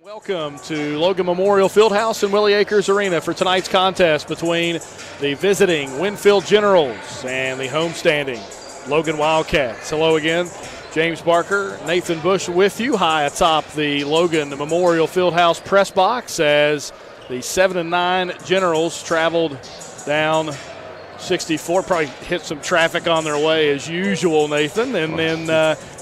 Welcome to Logan Memorial Fieldhouse and Willie Acres Arena for tonight's contest between the visiting Winfield Generals and the homestanding Logan Wildcats. Hello again. James Barker, Nathan Bush with you high atop the Logan Memorial Fieldhouse press box as the 7-9 Generals traveled down 64, probably hit some traffic on their way as usual, Nathan, and then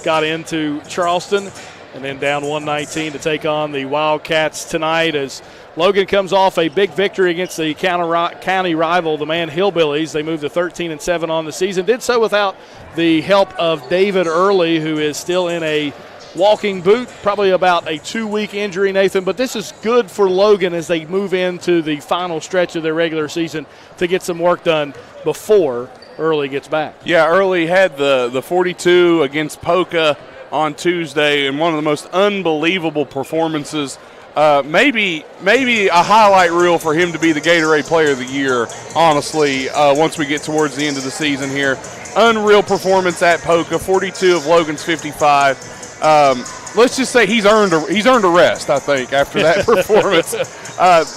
got into Charleston and then down 119 to take on the Wildcats tonight as Logan comes off a big victory against the county rival, the Man Hillbillies. They moved to 13-7 on the season. Did so without the help of David Early, who is still in a walking boot, probably about a 2-week injury, Nathan. But this is good for Logan as they move into the final stretch of their regular season to get some work done before Early gets back. Yeah, Early had the 42 against Polka on Tuesday, and one of the most unbelievable performances. Maybe a highlight reel for him to be the Gatorade Player of the Year, honestly, once we get towards the end of the season here. Unreal performance at Polka, 42 of Logan's 55. Let's just say he's earned a rest, I think, after that performance.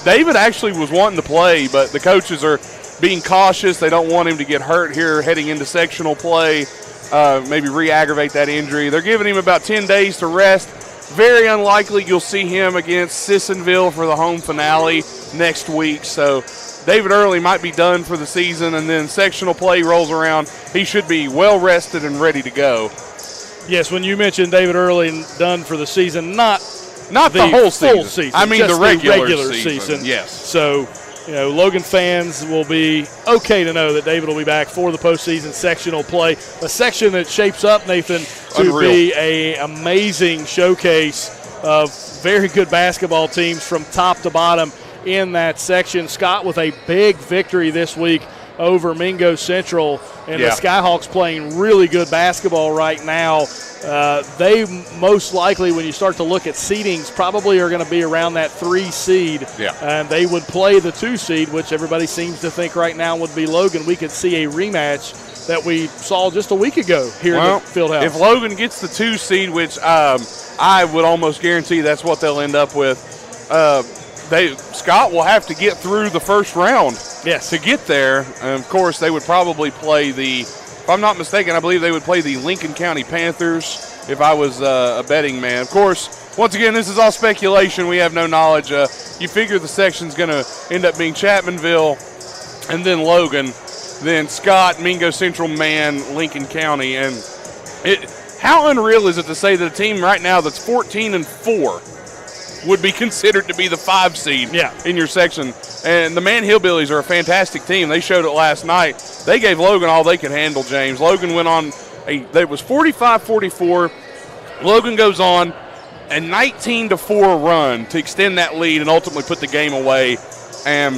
David actually was wanting to play, but the coaches are being cautious. They don't want him to get hurt here heading into sectional play. Maybe re-aggravate that injury. They're giving him about 10 days to rest. Very unlikely you'll see him against Sissonville for the home finale next week. So David Early might be done for the season, and then sectional play rolls around. He should be well rested and ready to go. Yes, when you mentioned David Early done for the season, not the whole season. I mean just the regular season. Yes. So, Logan fans will be okay to know that David will be back for the postseason sectional play. A section that shapes up, Nathan, to be an amazing showcase of very good basketball teams from top to bottom in that section. Scott with a big victory this week over Mingo Central, and the Skyhawks playing really good basketball right now. They most likely, when you start to look at seedings, probably are going to be around that 3 seed. Yeah. And they would play the 2 seed, which everybody seems to think right now would be Logan. We could see a rematch that we saw just a week ago here in the Fieldhouse. If Logan gets the 2 seed, which I would almost guarantee that's what they'll end up with, Scott will have to get through the first round to get there. And of course, they would probably play if I'm not mistaken, I believe they would play the Lincoln County Panthers if I was a betting man. Of course, once again, this is all speculation. We have no knowledge. You figure the section's going to end up being Chapmanville and then Logan, then Scott, Mingo Central, Man, Lincoln County. And how unreal is it to say that a team right now that's 14-4 would be considered to be the 5 seed in your section. And the Man Hillbillies are a fantastic team. They showed it last night. They gave Logan all they could handle, James. Logan went on it was 45-44. Logan goes on a 19-4 run to extend that lead and ultimately put the game away. And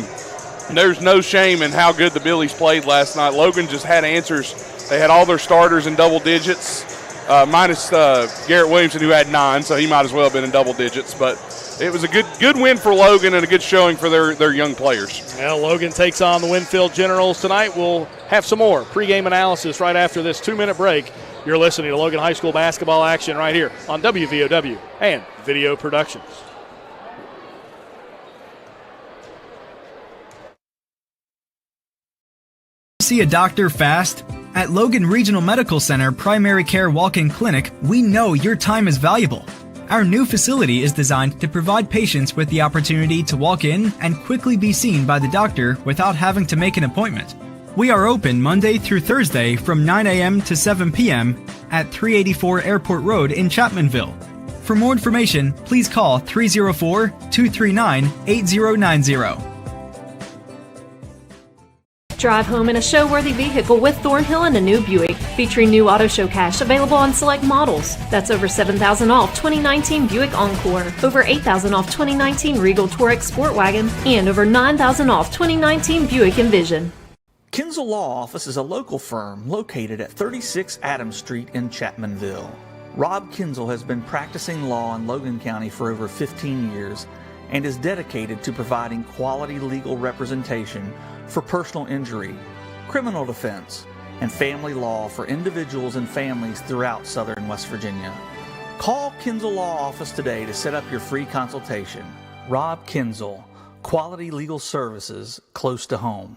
there's no shame in how good the Billies played last night. Logan just had answers. They had all their starters in double digits, minus Garrett Williamson, who had 9, so he might as well have been in double digits. But it was a good win for Logan and a good showing for their young players. Well, Logan takes on the Winfield Generals tonight. We'll have some more pregame analysis right after this 2-minute break. You're listening to Logan High School basketball action right here on WVOW and Video Productions. See a doctor fast? At Logan Regional Medical Center Primary Care Walk-In Clinic, we know your time is valuable. Our new facility is designed to provide patients with the opportunity to walk in and quickly be seen by the doctor without having to make an appointment. We are open Monday through Thursday from 9 a.m. to 7 p.m. at 384 Airport Road in Chapmanville. For more information, please call 304-239-8090. Drive home in a show-worthy vehicle with Thornhill and a new Buick, featuring new Auto Show Cash available on select models. That's over $7,000 off 2019 Buick Encore, over $8,000 off 2019 Regal Touareg Sport Wagon, and over $9,000 off 2019 Buick Envision. Kinzel Law Office is a local firm located at 36 Adams Street in Chapmanville. Rob Kinzel has been practicing law in Logan County for over 15 years and is dedicated to providing quality legal representation for personal injury, criminal defense, and family law for individuals and families throughout southern West Virginia. Call Kinzel Law Office today to set up your free consultation. Rob Kinzel, quality legal services close to home.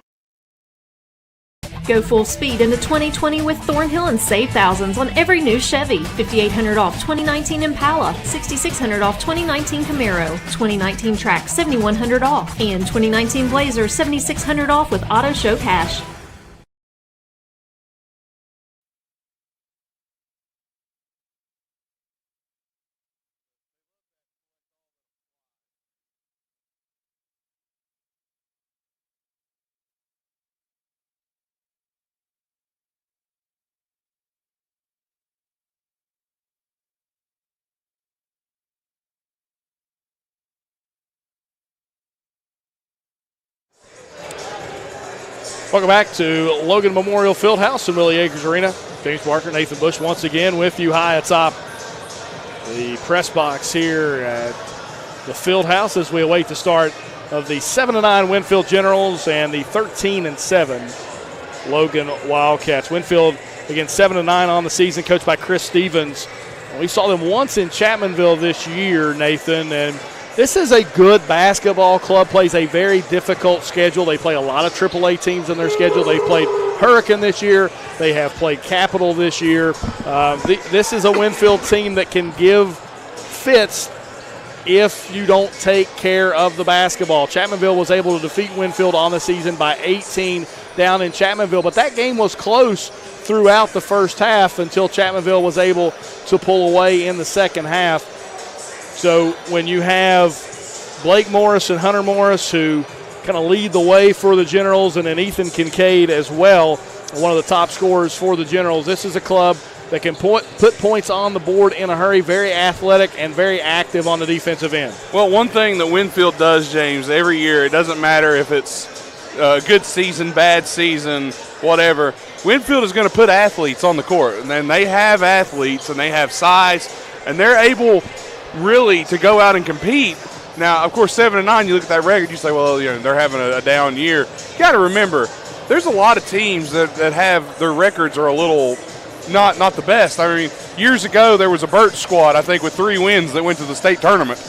Go full speed into 2020 with Thornhill and save thousands on every new Chevy. $5,800 off 2019 Impala, $6,600 off 2019 Camaro, 2019 Track $7,100 off, and 2019 Blazer $7,600 off with Auto Show Cash. Welcome back to Logan Memorial Fieldhouse in Willie Acres Arena. James Barker, Nathan Bush once again with you high atop the press box here at the Fieldhouse as we await the start of the 7-9 Winfield Generals and the 13-7 Logan Wildcats. Winfield, again, 7-9 on the season, coached by Chris Stevens. We saw them once in Chapmanville this year, Nathan, and this is a good basketball club, plays a very difficult schedule. They play a lot of AAA teams in their schedule. They played Hurricane this year. They have played Capital this year. This is a Winfield team that can give fits if you don't take care of the basketball. Chapmanville was able to defeat Winfield on the season by 18 down in Chapmanville, but that game was close throughout the first half until Chapmanville was able to pull away in the second half. So when you have Blake Morris and Hunter Morris who kind of lead the way for the Generals, and then Ethan Kincaid as well, one of the top scorers for the Generals, this is a club that can put points on the board in a hurry, very athletic and very active on the defensive end. Well, one thing that Winfield does, James, every year, it doesn't matter if it's a good season, bad season, whatever, Winfield is going to put athletes on the court. And then they have athletes and they have size, and they're able really to go out and compete. Now, of course, 7-9, you look at that record, you say, well, you know, they're having a down year. You got to remember, there's a lot of teams that have their records are a little not the best. I mean, years ago there was a Burt squad, I think, with 3 wins that went to the state tournament.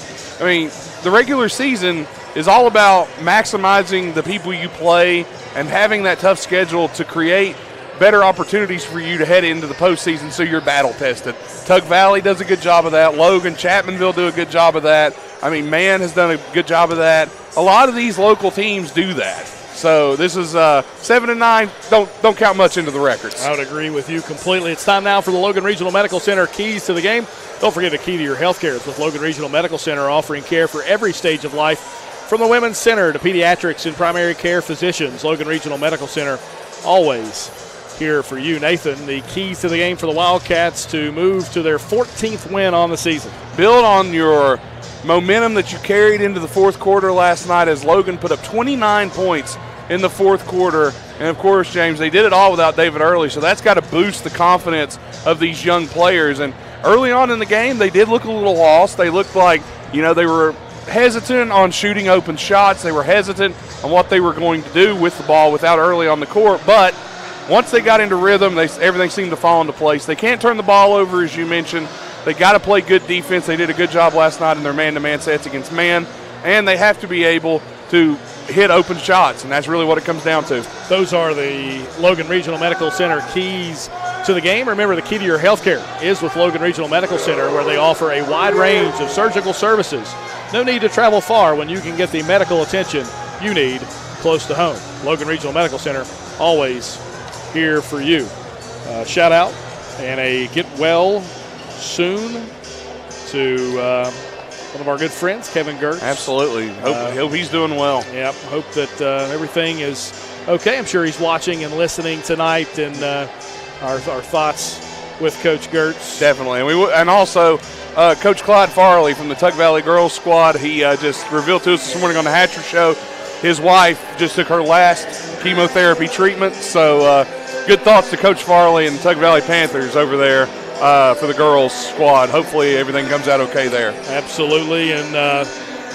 I mean, the regular season is all about maximizing the people you play and having that tough schedule to create better opportunities for you to head into the postseason so you're battle tested. Tug Valley does a good job of that. Logan, Chapmanville do a good job of that. I mean, Mann has done a good job of that. A lot of these local teams do that. So this is 7-9. Don't count much into the records. I would agree with you completely. It's time now for the Logan Regional Medical Center keys to the game. Don't forget the key to your health care is with Logan Regional Medical Center, offering care for every stage of life, from the Women's Center to pediatrics and primary care physicians. Logan Regional Medical Center, always here for you. Nathan, the keys to the game for the Wildcats to move to their 14th win on the season. Build on your momentum that you carried into the fourth quarter last night as Logan put up 29 points in the fourth quarter. And, of course, James, they did it all without David Early, so that's got to boost the confidence of these young players. And early on in the game, they did look a little lost. They looked like, you know, they were hesitant on shooting open shots. They were hesitant on what they were going to do with the ball without Early on the court. But once they got into rhythm, everything seemed to fall into place. They can't turn the ball over, as you mentioned. They got to play good defense. They did a good job last night in their man-to-man sets against man, and they have to be able to hit open shots, and that's really what it comes down to. Those are the Logan Regional Medical Center keys to the game. Remember, the key to your health care is with Logan Regional Medical Center, where they offer a wide range of surgical services. No need to travel far when you can get the medical attention you need close to home. Logan Regional Medical Center, always here for you. Shout out and a get well soon to one of our good friends, Kevin Gertz. Absolutely. Hope he's doing well. Yep. Hope that everything is okay. I'm sure he's watching and listening tonight, and our thoughts with Coach Gertz. Definitely. And also Coach Clyde Farley from the Tug Valley Girls Squad. He just revealed to us this morning on the Hatcher Show his wife just took her last chemotherapy treatment. So good thoughts to Coach Farley and Tug Valley Panthers over there for the girls squad. Hopefully everything comes out okay there. Absolutely. And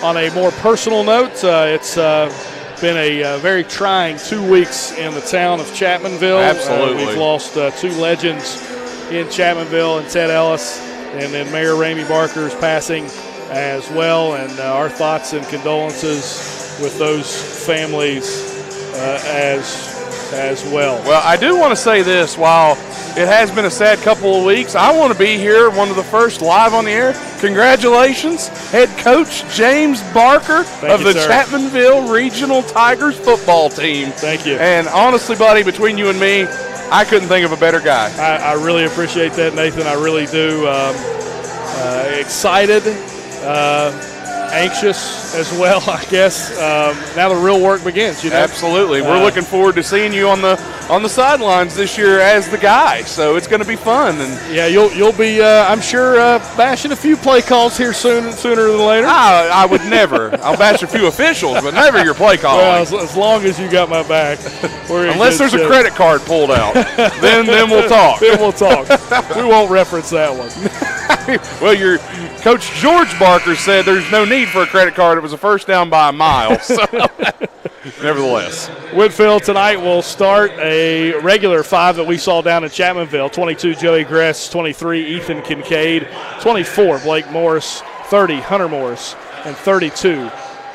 on a more personal note, it's been a very trying 2 weeks in the town of Chapmanville. Absolutely. We've lost 2 legends in Chapmanville, and Ted Ellis and then Mayor Ramey Barker's passing as well, and our thoughts and condolences with those families as well. Well, I do want to say this. While it has been a sad couple of weeks, I want to be here, one of the first live on the air. Congratulations, head coach James Barker of the Chapmanville Regional Tigers football team. Thank you. And honestly, buddy, between you and me, I couldn't think of a better guy. I really appreciate that, Nathan. I really do. Excited, anxious as well, I guess. Now the real work begins. Absolutely. We're looking forward to seeing you on the sidelines this year as the guy. So it's going to be fun. And yeah, you'll be, I'm sure, bashing a few play calls here sooner than later. I would never. I'll bash a few officials, but never your play calling. Well, as long as you got my back. Unless there's a credit card pulled out, then we'll talk. Then we'll talk. We won't reference that one. Well, your coach George Barker said there's no need for a credit card. It was a first down by a mile. So, nevertheless. Winfield tonight will start a regular five that we saw down in Chapmanville. 22, Joey Gress. 23, Ethan Kincaid. 24, Blake Morris. 30, Hunter Morris. And 32,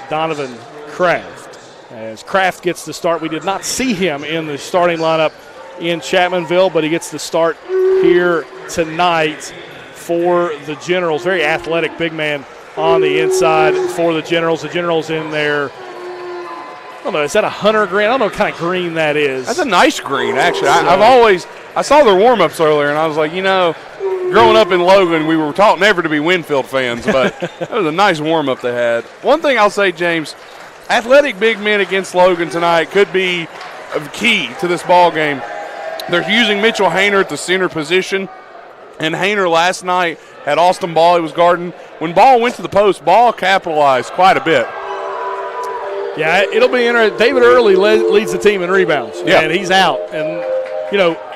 Donovan Kraft. As Kraft gets the start, we did not see him in the starting lineup in Chapmanville, but he gets the start here tonight for the Generals. Very athletic big man on the inside for the Generals. The Generals in there, I don't know, is that a hunter green? I don't know what kind of green that is. That's a nice green, actually. I saw their warm-ups earlier, and I was like, growing up in Logan, we were taught never to be Winfield fans, but that was a nice warm-up they had. One thing I'll say, James, athletic big men against Logan tonight could be key to this ball game. They're using Mitchell Hayner at the center position. And Hayner last night had Austin Ball he was guarding. When Ball went to the post, Ball capitalized quite a bit. Yeah, it'll be interesting. David Early leads the team in rebounds, and he's out. And,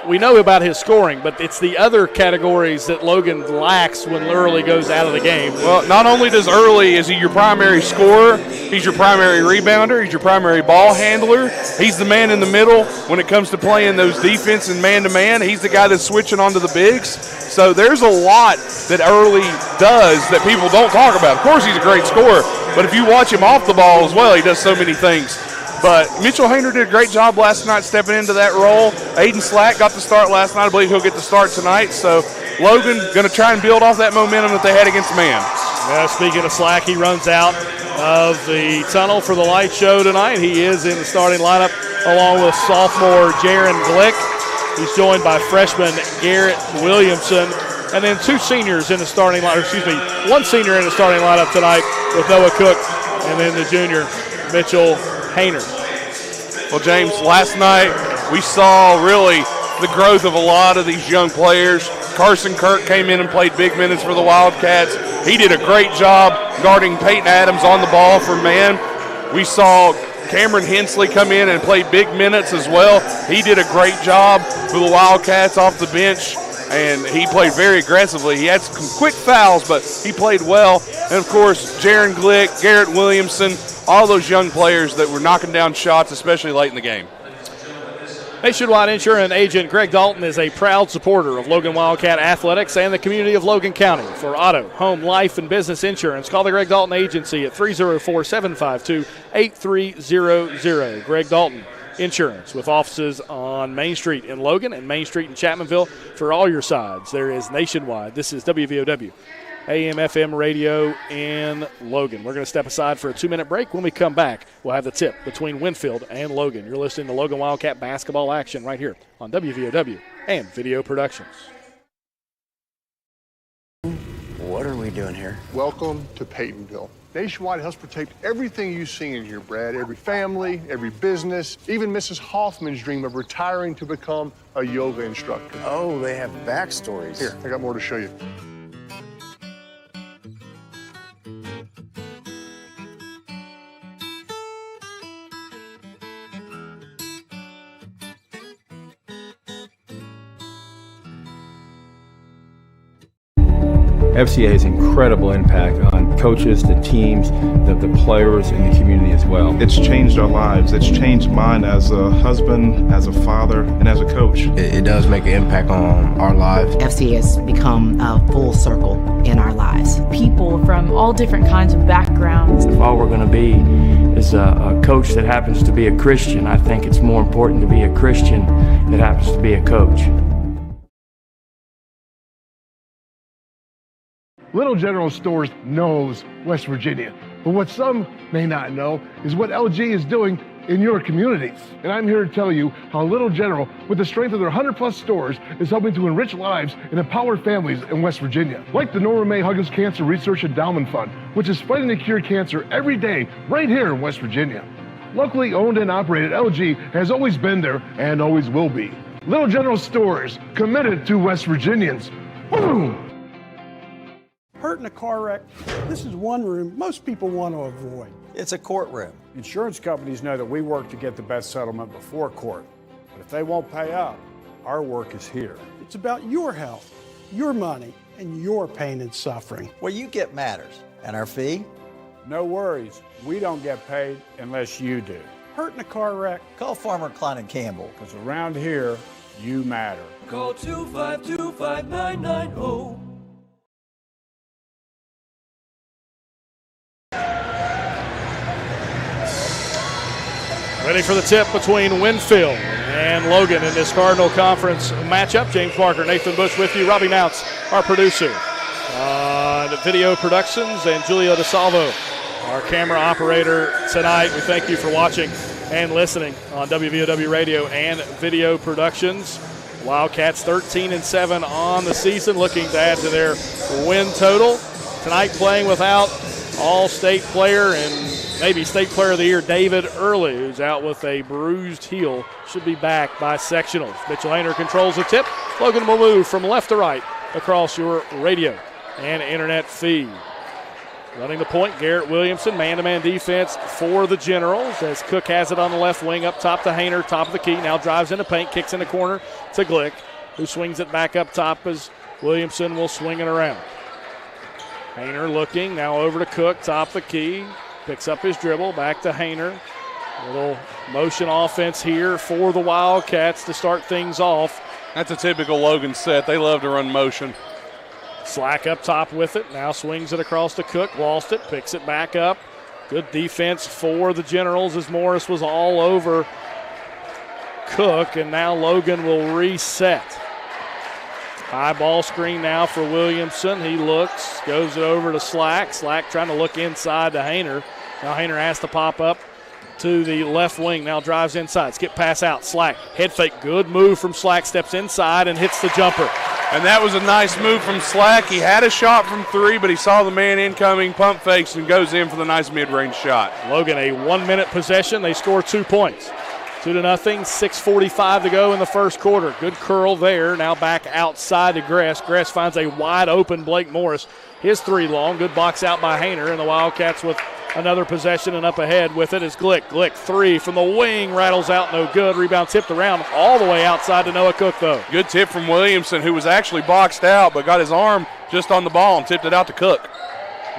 we know about his scoring, but it's the other categories that Logan lacks when Early goes out of the game. Well, not only does Early, is he your primary scorer, he's your primary rebounder, he's your primary ball handler. He's the man in the middle when it comes to playing those defense and man-to-man. He's the guy that's switching onto the bigs. So there's a lot that Early does that people don't talk about. Of course, he's a great scorer, but if you watch him off the ball as well, he does so many things. But Mitchell Hayner did a great job last night stepping into that role. Aiden Slack got the start last night. I believe he'll get the start tonight. So Logan going to try and build off that momentum that they had against man. Yeah, speaking of Slack, he runs out of the tunnel for the light show tonight. He is in the starting lineup along with sophomore Jaron Glick. He's joined by freshman Garrett Williamson. And then two seniors in the starting lineup, one senior in the starting lineup tonight with Noah Cook, and then the junior Mitchell Hayner. Well, James, last night we saw really the growth of a lot of these young players. Carson Kirk came in and played big minutes for the Wildcats. He did a great job guarding Peyton Adams on the ball for man. We saw Cameron Hensley come in and play big minutes as well. He did a great job for the Wildcats off the bench, and he played very aggressively. He had some quick fouls, but he played well. And, of course, Jaron Glick, Garrett Williamson, all those young players that were knocking down shots, especially late in the game. Nationwide insurance agent Greg Dalton is a proud supporter of Logan Wildcat Athletics and the community of Logan County. For auto, home, life, and business insurance, call the Greg Dalton Agency at 304-752-8300. Greg Dalton Insurance, with offices on Main Street in Logan and Main Street in Chapmanville. For all your sides, there is Nationwide. This is WVOW. AM/FM radio in Logan. We're going to step aside for a 2-minute break. When we come back, we'll have the tip between Winfield and Logan. You're listening to Logan Wildcat basketball action right here on WVOW and Video Productions. What are we doing here? Welcome to Peytonville. Nationwide helps protect everything you see in here, Brad. Every family, every business, even Mrs. Hoffman's dream of retiring to become a yoga instructor. Oh, they have backstories. Here, I got more to show you. FCA has incredible impact on coaches, the teams, the players, and the community as well. It's changed our lives. It's changed mine as a husband, as a father, and as a coach. It does make an impact on our lives. FC has become a full circle in our lives. People from all different kinds of backgrounds. If all we're going to be is a coach that happens to be a Christian, I think it's more important to be a Christian that happens to be a coach. Little General Stores knows West Virginia, but what some may not know is what LG is doing in your communities. And I'm here to tell you how Little General, with the strength of their 100+ stores, is helping to enrich lives and empower families in West Virginia. Like the Norma May Huggins Cancer Research Endowment Fund, which is fighting to cure cancer every day right here in West Virginia. Locally owned and operated, LG has always been there and always will be. Little General Stores, committed to West Virginians. Boom! Hurt in a car wreck, this is one room most people want to avoid. It's a courtroom. Insurance companies know that we work to get the best settlement before court. But if they won't pay up, our work is here. It's about your health, your money, and your pain and suffering. What you get matters. And our fee? No worries. We don't get paid unless you do. Hurt in a car wreck? Call Farmer Klein & Campbell. Because around here, you matter. Call 252-5990. Ready for the tip between Winfield and Logan in this Cardinal Conference matchup. James Parker, Nathan Bush with you. Robbie Mounts, our producer on Video Productions, and Julio DeSalvo, our camera operator tonight. We thank you for watching and listening on WVOW Radio and Video Productions. Wildcats 13-7 on the season, looking to add to their win total. Tonight playing without All-State player and maybe State Player of the Year David Early, who's out with a bruised heel, should be back by sectionals. Mitchell Hayner controls the tip. Logan will move from left to right across your radio and internet feed. Running the point, Garrett Williamson, man-to-man defense for the Generals as Cook has it on the left wing, up top to Hayner, top of the key, now drives into paint, kicks in the corner to Glick, who swings it back up top as Williamson will swing it around. Hayner looking, now over to Cook, top of the key, picks up his dribble, back to Hayner. Little motion offense here for the Wildcats to start things off. That's a typical Logan set. They love to run motion. Slack up top with it. Now swings it across to Cook. Lost it. Picks it back up. Good defense for the Generals as Morris was all over Cook. And now Logan will reset. High ball screen now for Williamson. He looks. Goes it over to Slack. Slack trying to look inside to Hayner. Now Hayner has to pop up to the left wing. Now drives inside. Skip pass out. Slack. Head fake. Good move from Slack. Steps inside and hits the jumper. And that was a nice move from Slack. He had a shot from three, but he saw the man incoming, pump fakes, and goes in for the nice mid-range shot. Logan, a 1-minute possession. They score 2 points. 2-0, 6:45 to go in the first quarter. Good curl there. Now back outside to Gress. Gress finds a wide open Blake Morris. His three long. Good box out by Hayner, and the Wildcats with another possession, and up ahead with it is Glick. Glick, three from the wing, rattles out, no good. Rebound tipped around all the way outside to Noah Cook, though. Good tip from Williamson, who was actually boxed out, but got his arm just on the ball and tipped it out to Cook.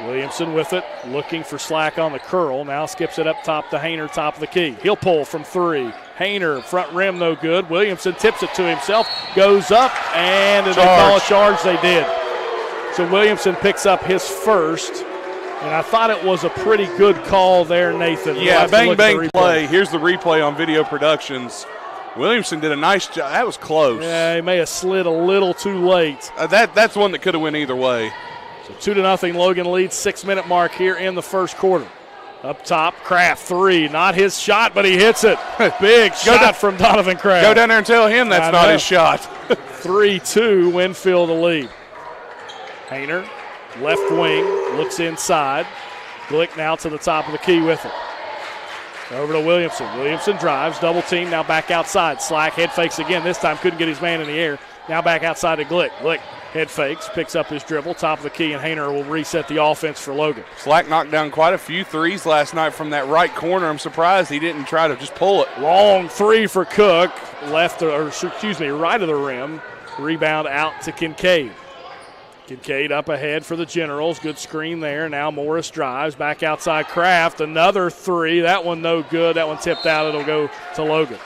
Williamson with it, looking for Slack on the curl. Now skips it up top to Hayner, top of the key. He'll pull from three. Hayner, front rim, no good. Williamson tips it to himself, goes up, and they call a charge. They did. So Williamson picks up his first. And I thought it was a pretty good call there, Nathan. Yeah, bang, bang play. Here's the replay on Video Productions. Williamson did a nice job. That was close. Yeah, he may have slid a little too late. That's one that could have went either way. So 2-0, Logan leads, 6-minute mark here in the first quarter. Up top, Kraft, three. Not his shot, but he hits it. Big shot from Donovan Kraft. Go down there and tell him that's not his shot. 3-2, Winfield the lead. Hayner. Left wing, looks inside. Glick now to the top of the key with it. Over to Williamson. Williamson drives, double team, now back outside. Slack head fakes again. This time couldn't get his man in the air. Now back outside to Glick. Glick head fakes, picks up his dribble, top of the key, and Hayner will reset the offense for Logan. Slack knocked down quite a few threes last night from that right corner. I'm surprised he didn't try to just pull it. Long three for Cook. Right of the rim. Rebound out to Kincaid. Kincaid up ahead for the Generals. Good screen there. Now Morris drives. Back outside Kraft. Another three. That one no good. That one tipped out. It'll go to Logan.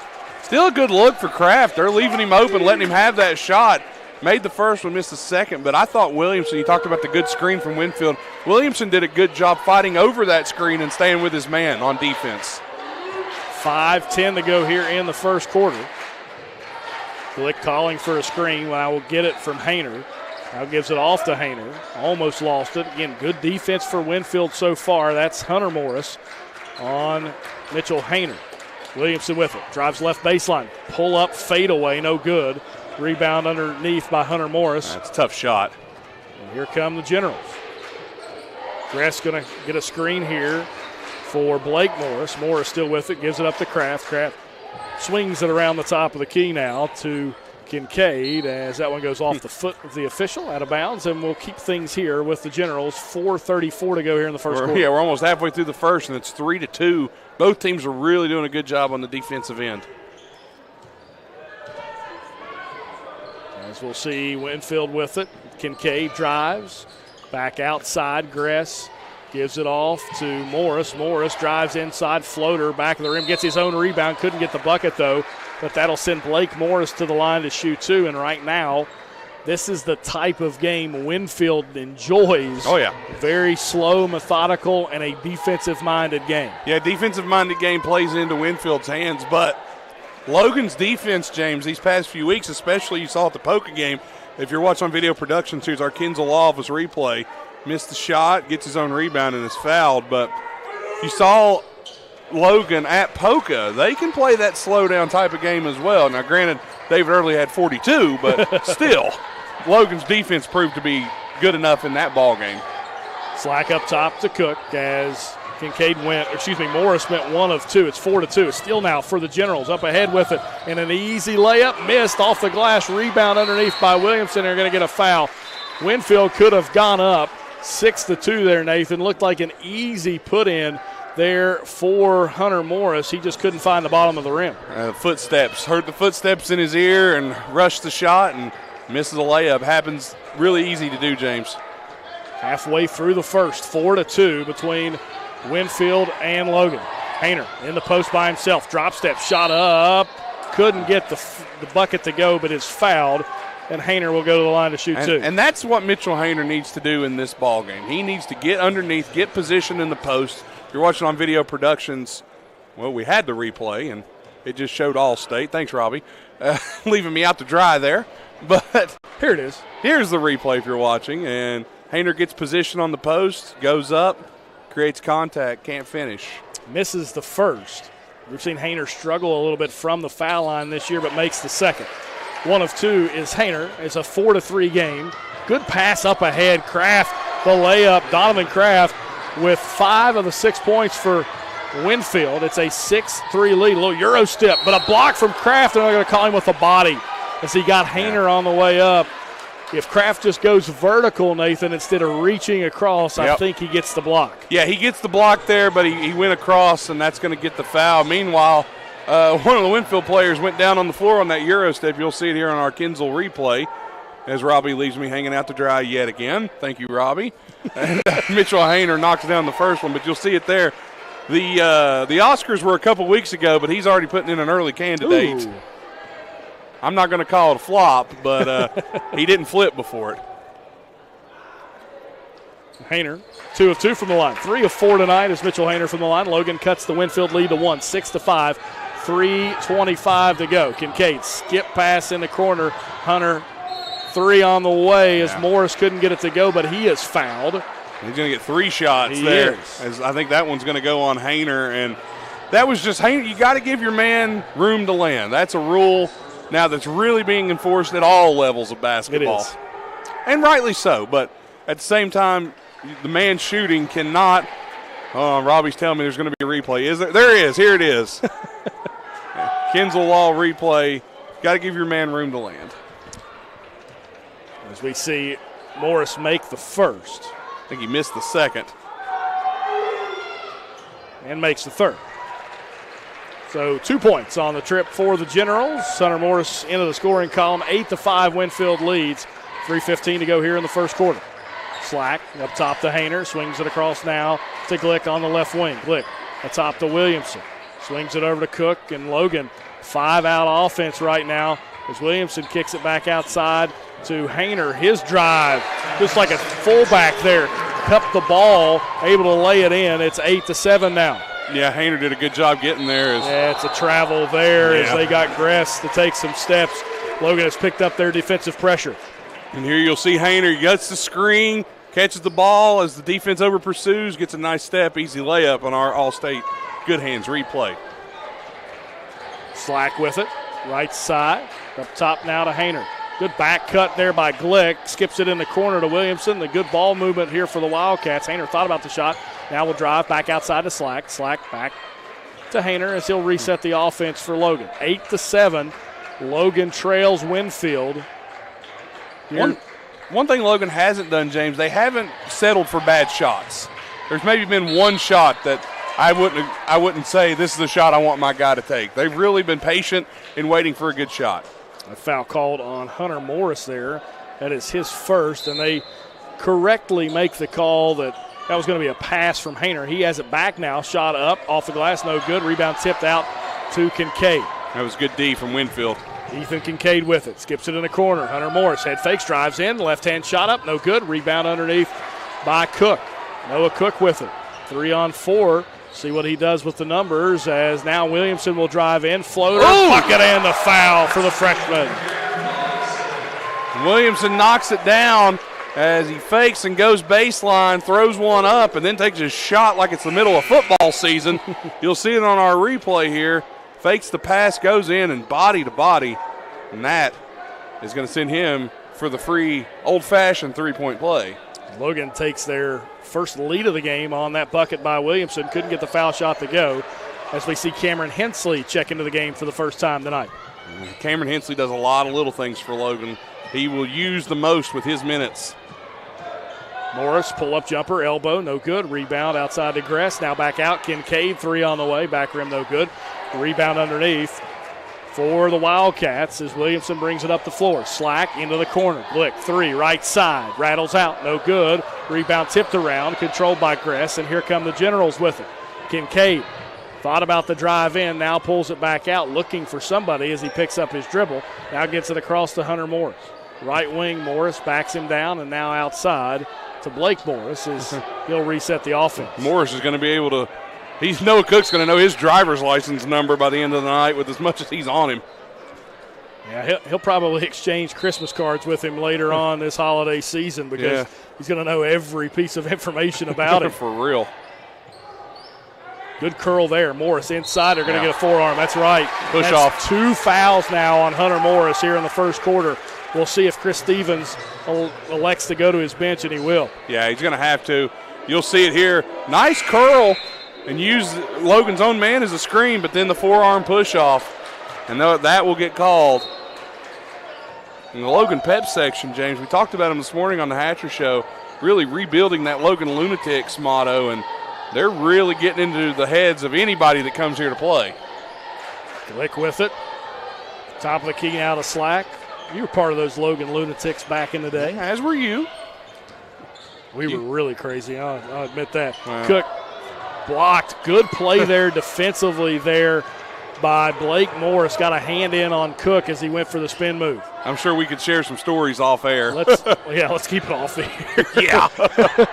Still a good look for Kraft. They're leaving him open, letting him have that shot. Made the first one, missed the second. But I thought Williamson, you talked about the good screen from Winfield. Williamson did a good job fighting over that screen and staying with his man on defense. 5:10 to go here in the first quarter. Glick calling for a screen. Well, I will get it from Hayner. Now gives it off to Hayner. Almost lost it. Again, good defense for Winfield so far. That's Hunter Morris on Mitchell Hayner. Williamson with it. Drives left baseline. Pull up, fade away, no good. Rebound underneath by Hunter Morris. That's a tough shot. And here come the Generals. Gress going to get a screen here for Blake Morris. Morris still with it. Gives it up to Kraft. Kraft swings it around the top of the key now to Kincaid as that one goes off the foot of the official, out of bounds, and we'll keep things here with the Generals. 4:34 to go here in the first quarter. Yeah, we're almost halfway through the first, and it's 3-2. Both teams are really doing a good job on the defensive end. As we'll see, Winfield with it. Kincaid drives. Back outside, Gress gives it off to Morris. Morris drives inside, floater, back of the rim, gets his own rebound. Couldn't get the bucket, though. But that'll send Blake Morris to the line to shoot two. And right now, this is the type of game Winfield enjoys. Oh, yeah. Very slow, methodical, and a defensive-minded game. Yeah, defensive-minded game plays into Winfield's hands. But Logan's defense, James, these past few weeks, especially you saw at the Polka game, if you're watching on video production, here's our Kinzel Law Office replay. Missed the shot, gets his own rebound, and is fouled. But you saw Logan at Polka, they can play that slow-down type of game as well. Now, granted, David Early had 42, but still, Logan's defense proved to be good enough in that ball game. Slack up top to Cook as Morris went 1 of 2. It's 4-2. It's still now for the Generals. Up ahead with it, and an easy layup missed off the glass. Rebound underneath by Williamson. They're going to get a foul. Winfield could have gone up 6-2 there, Nathan. Looked like an easy put-in there for Hunter Morris. He just couldn't find the bottom of the rim. Footsteps. Heard the footsteps in his ear and rushed the shot and misses a layup. Happens really easy to do, James. Halfway through the first, 4-2 between Winfield and Logan. Hayner in the post by himself. Drop step, shot up. Couldn't get the bucket to go, but is fouled. And Hayner will go to the line to shoot two. And that's what Mitchell Hayner needs to do in this ball game. He needs to get underneath, get positioned in the post. If you're watching on video productions, well, we had the replay, and it just showed All-State. Thanks, Robbie. Leaving me out to dry there. But here it is. Here's the replay if you're watching. And Hayner gets position on the post, goes up, creates contact, can't finish. Misses the first. We've seen Hayner struggle a little bit from the foul line this year, but makes the second. 1 of 2 is Hayner. It's a 4-3 game. Good pass up ahead. Kraft, the layup. Donovan Kraft with 5 of the 6 points for Winfield. It's a 6-3 lead. A little Euro step, but a block from Kraft, and they're going to call him with the body as he got Hayner on the way up. If Kraft just goes vertical, Nathan, instead of reaching across, I think he gets the block. Yeah, he gets the block there, but he went across, and that's going to get the foul. Meanwhile, one of the Winfield players went down on the floor on that Euro step. You'll see it here on our Kinzel replay as Robbie leaves me hanging out to dry yet again. Thank you, Robbie. And Mitchell Hayner knocks down the first one, but you'll see it there. The Oscars were a couple weeks ago, but he's already putting in an early candidate. Ooh. I'm not going to call it a flop, but he didn't flip before it. Hayner, 2 of 2 from the line. 3 of 4 tonight is Mitchell Hayner from the line. Logan cuts the Winfield lead to 1, 6-5. 3:25 to go. Kincaid skip pass in the corner. Hunter, 3 on the way as Morris couldn't get it to go, but he is fouled. He's going to get 3 shots there. As I think that one's going to go on Hayner, and that was just Hayner. You got to give your man room to land. That's a rule now that's really being enforced at all levels of basketball. It is. And rightly so, but at the same time, the man shooting cannot. Oh, Robbie's telling me there's going to be a replay. Is there? There is. Here it is. Kinzel Law replay. Got to give your man room to land. As we see Morris make the first. I think he missed the second. And makes the third. So 2 points on the trip for the Generals. Hunter Morris into the scoring column. 8-5 Winfield leads. 3:15 to go here in the first quarter. Slack up top to Hayner, swings it across now to Glick on the left wing. Glick atop to Williamson, swings it over to Cook and Logan. 5-out offense right now as Williamson kicks it back outside to Hayner. His drive, just like a fullback there, cupped the ball, able to lay it in. It's 8-7 now. Yeah, Hayner did a good job getting there. Yeah, it's a travel there as they got Gress to take some steps. Logan has picked up their defensive pressure. And here you'll see Hayner gets the screen, catches the ball as the defense over pursues, gets a nice step, easy layup on our All-State Good Hands replay. Slack with it, right side, up top now to Hayner. Good back cut there by Glick, skips it in the corner to Williamson. The good ball movement here for the Wildcats. Hayner thought about the shot, now will drive back outside to Slack. Slack back to Hayner as he'll reset the offense for Logan. 8-7, Logan trails Winfield. One thing Logan hasn't done, James, they haven't settled for bad shots. There's maybe been one shot that I wouldn't say this is the shot I want my guy to take. They've really been patient in waiting for a good shot. A foul called on Hunter Morris there. That is his first, and they correctly make the call that was going to be a pass from Hayner. He has it back now, shot up, off the glass, no good. Rebound tipped out to Kincaid. That was good D from Winfield. Ethan Kincaid with it, skips it in the corner. Hunter Morris head fakes, drives in, left-hand shot up, no good. Rebound underneath by Cook. Noah Cook with it. 3-on-4. See what he does with the numbers as now Williamson will drive in. Floater, bucket, and the foul for the freshman. Williamson knocks it down as he fakes and goes baseline, throws one up, and then takes a shot like it's the middle of football season. You'll see it on our replay here. Fakes the pass, goes in, and body to body. And that is going to send him for the free old-fashioned three-point play. Logan takes their first lead of the game on that bucket by Williamson. Couldn't get the foul shot to go as we see Cameron Hensley check into the game for the first time tonight. Cameron Hensley does a lot of little things for Logan. He will use the most with his minutes. Morris, pull-up jumper, elbow, no good. Rebound outside to Gress. Now back out. Kincaid, 3 on the way. Back rim, no good. Rebound underneath for the Wildcats as Williamson brings it up the floor. Slack into the corner. Glick, 3, right side. Rattles out, no good. Rebound tipped around, controlled by Gress, and here come the Generals with it. Kincaid thought about the drive in, now pulls it back out, looking for somebody as he picks up his dribble. Now gets it across to Hunter Morris. Right wing, Morris backs him down, and now outside to Blake Morris as he'll reset the offense. Morris is going to be able to Noah Cook's going to know his driver's license number by the end of the night with as much as he's on him. Yeah, he'll probably exchange Christmas cards with him later on this holiday season because he's going to know every piece of information about him. For real. Good curl there. Morris inside. They're going to get a forearm. That's right. Push off. 2 fouls now on Hunter Morris here in the first quarter. We'll see if Chris Stevens elects to go to his bench, and he will. Yeah, he's going to have to. You'll see it here. Nice curl. And use Logan's own man as a screen, but then the forearm push-off. And that will get called. In the Logan Pep section, James, we talked about him this morning on the Hatcher Show, really rebuilding that Logan Lunatics motto, and they're really getting into the heads of anybody that comes here to play. Glick with it. Top of the key now to Slack. You were part of those Logan Lunatics back in the day. As were you. We were really crazy, I'll admit that. Wow. Cook blocked. Good play there defensively there by Blake Morris. Got a hand in on Cook as he went for the spin move. I'm sure we could share some stories off air. Let's keep it off the air. Yeah.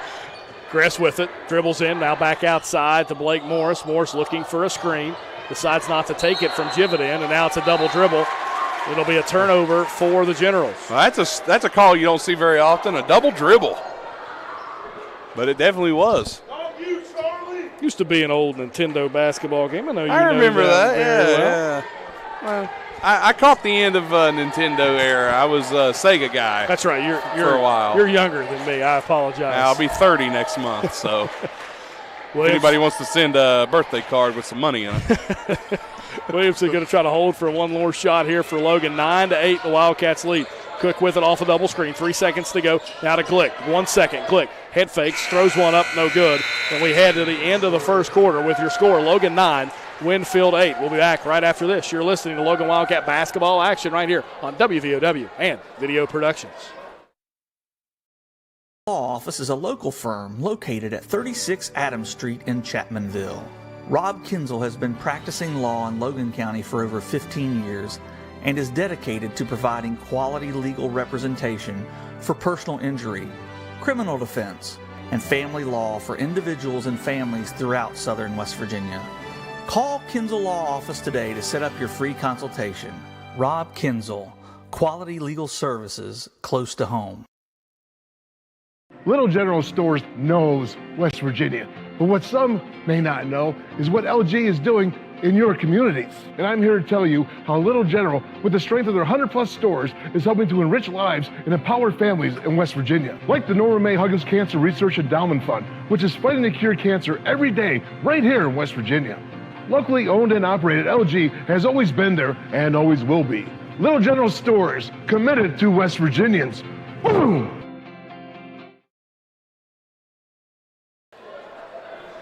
Gress with it. Dribbles in. Now back outside to Blake Morris. Morris looking for a screen. Decides not to take it from Jividan, and now it's a double dribble. It'll be a turnover for the Generals. Well, that's a call you don't see very often, a double dribble. But it definitely was. Used to be an old Nintendo basketball game. I remember that. Yeah. Well, I caught the end of Nintendo era. I was a Sega guy. That's right. You're for a while. You're younger than me. I apologize. I'll be 30 next month. So, if anybody wants to send a birthday card with some money in it. Williamson going to try to hold for one more shot here for Logan. 9-8, the Wildcats lead. Cook with it off a double screen. 3 seconds to go. Now to Glick. 1 second. Glick head fakes, throws one up, no good. And we head to the end of the first quarter with your score, Logan 9, Winfield 8. We'll be back right after this. You're listening to Logan Wildcat basketball action right here on WVOW and Video Productions. Law Office is a local firm located at 36 Adams Street in Chapmanville. Rob Kinzel has been practicing law in Logan County for over 15 years and is dedicated to providing quality legal representation for personal injury, criminal defense, and family law for individuals and families throughout southern West Virginia. Call Kinzel Law Office today to set up your free consultation. Rob Kinzel, quality legal services close to home. Little General Stores knows West Virginia, but what some may not know is what LG is doing in your communities. And I'm here to tell you how Little General, with the strength of their 100+ stores, is helping to enrich lives and empower families in West Virginia. Like the Norma May Huggins Cancer Research Endowment Fund, which is fighting to cure cancer every day right here in West Virginia. Locally owned and operated, LG has always been there and always will be. Little General Stores, committed to West Virginians. Boom!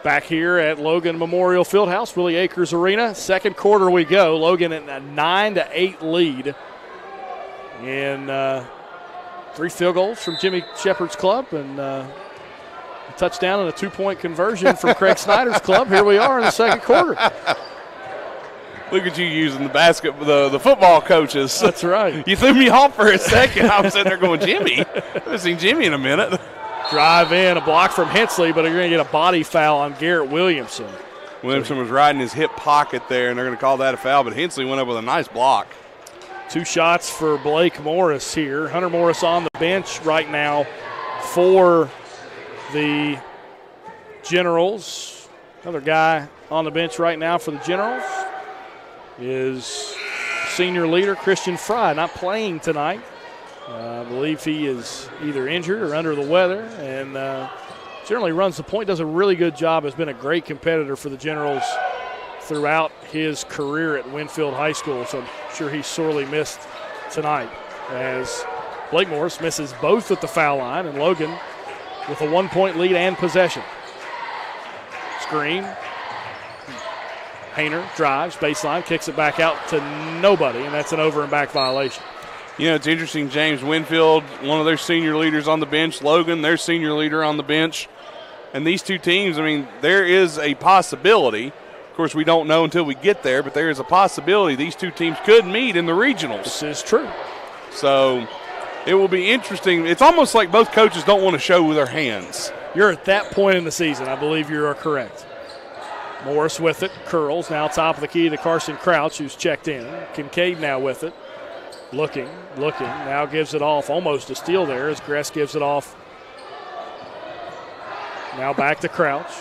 Back here at Logan Memorial Fieldhouse, Willie Akers Arena. Second quarter we go. Logan in a 9-8 lead. And 3 field goals from Jimmy Shepard's club and a touchdown and a 2-point conversion from Craig Snyder's club. Here we are in the second quarter. Look at you using the football coaches. That's right. You threw me off for a second. I was sitting there going, Jimmy. I haven't seen Jimmy in a minute. Drive in, a block from Hensley, but you're going to get a body foul on Garrett Williamson. Williamson was right in his hip pocket there, and they're going to call that a foul, but Hensley went up with a nice block. 2 shots for Blake Morris here. Hunter Morris on the bench right now for the Generals. Another guy on the bench right now for the Generals is senior leader Christian Fry, not playing tonight. I believe he is either injured or under the weather, and generally runs the point, does a really good job, has been a great competitor for the Generals throughout his career at Winfield High School, so I'm sure he's sorely missed tonight as Blake Morris misses both at the foul line, and Logan with a 1-point lead and possession. Screen. Hayner drives, baseline, kicks it back out to nobody, and that's an over and back violation. You know, it's interesting, James. Winfield, one of their senior leaders on the bench. Logan, their senior leader on the bench. And these two teams, I mean, there is a possibility. Of course, we don't know until we get there, but there is a possibility these two teams could meet in the regionals. This is true. So it will be interesting. It's almost like both coaches don't want to show with their hands. You're at that point in the season. I believe you are correct. Morris with it, curls, now top of the key to Carson Crouch, who's checked in. Kincaid now with it. Looking, now gives it off. Almost a steal there as Gress gives it off. Now back to Crouch.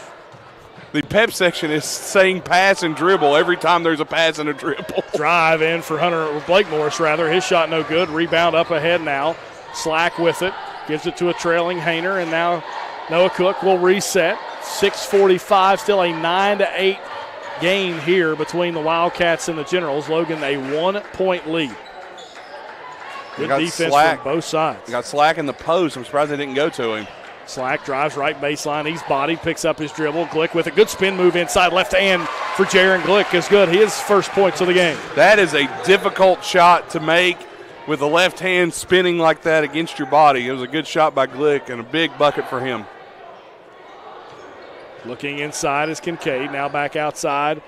The pep section is saying pass and dribble every time there's a pass and a dribble. Drive in for Blake Morris, rather. His shot no good. Rebound up ahead now. Slack with it. Gives it to a trailing Hayner, and now Noah Cook will reset. 6:45, still a 9-8 game here between the Wildcats and the Generals. Logan a 1-point lead. Good defense from both sides. He got Slack in the post. I'm surprised they didn't go to him. Slack drives right baseline. He's bodied, picks up his dribble. Glick with a good spin move inside left hand for Jaron Glick is good. His first points of the game. That is a difficult shot to make with the left hand spinning like that against your body. It was a good shot by Glick and a big bucket for him. Looking inside is Kincaid. Now back outside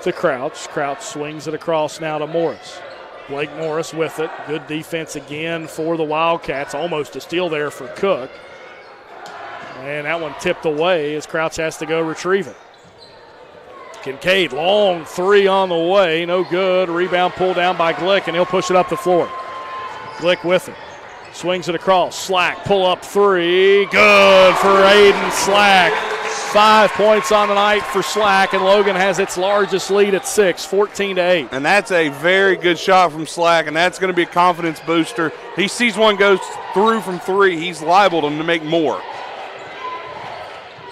to Crouch. Crouch swings it across now to Morris. Blake Morris with it. Good defense again for the Wildcats. Almost a steal there for Cook. And that one tipped away as Crouch has to go retrieve it. Kincaid, long 3 on the way. No good. Rebound pulled down by Glick, and he'll push it up the floor. Glick with it. Swings it across. Slack, pull up 3. Good for Aiden Slack. 5 points on the night for Slack, and Logan has its largest lead at 6, 14-8. And that's a very good shot from Slack, and that's going to be a confidence booster. He sees one goes through from 3. He's liable to make more.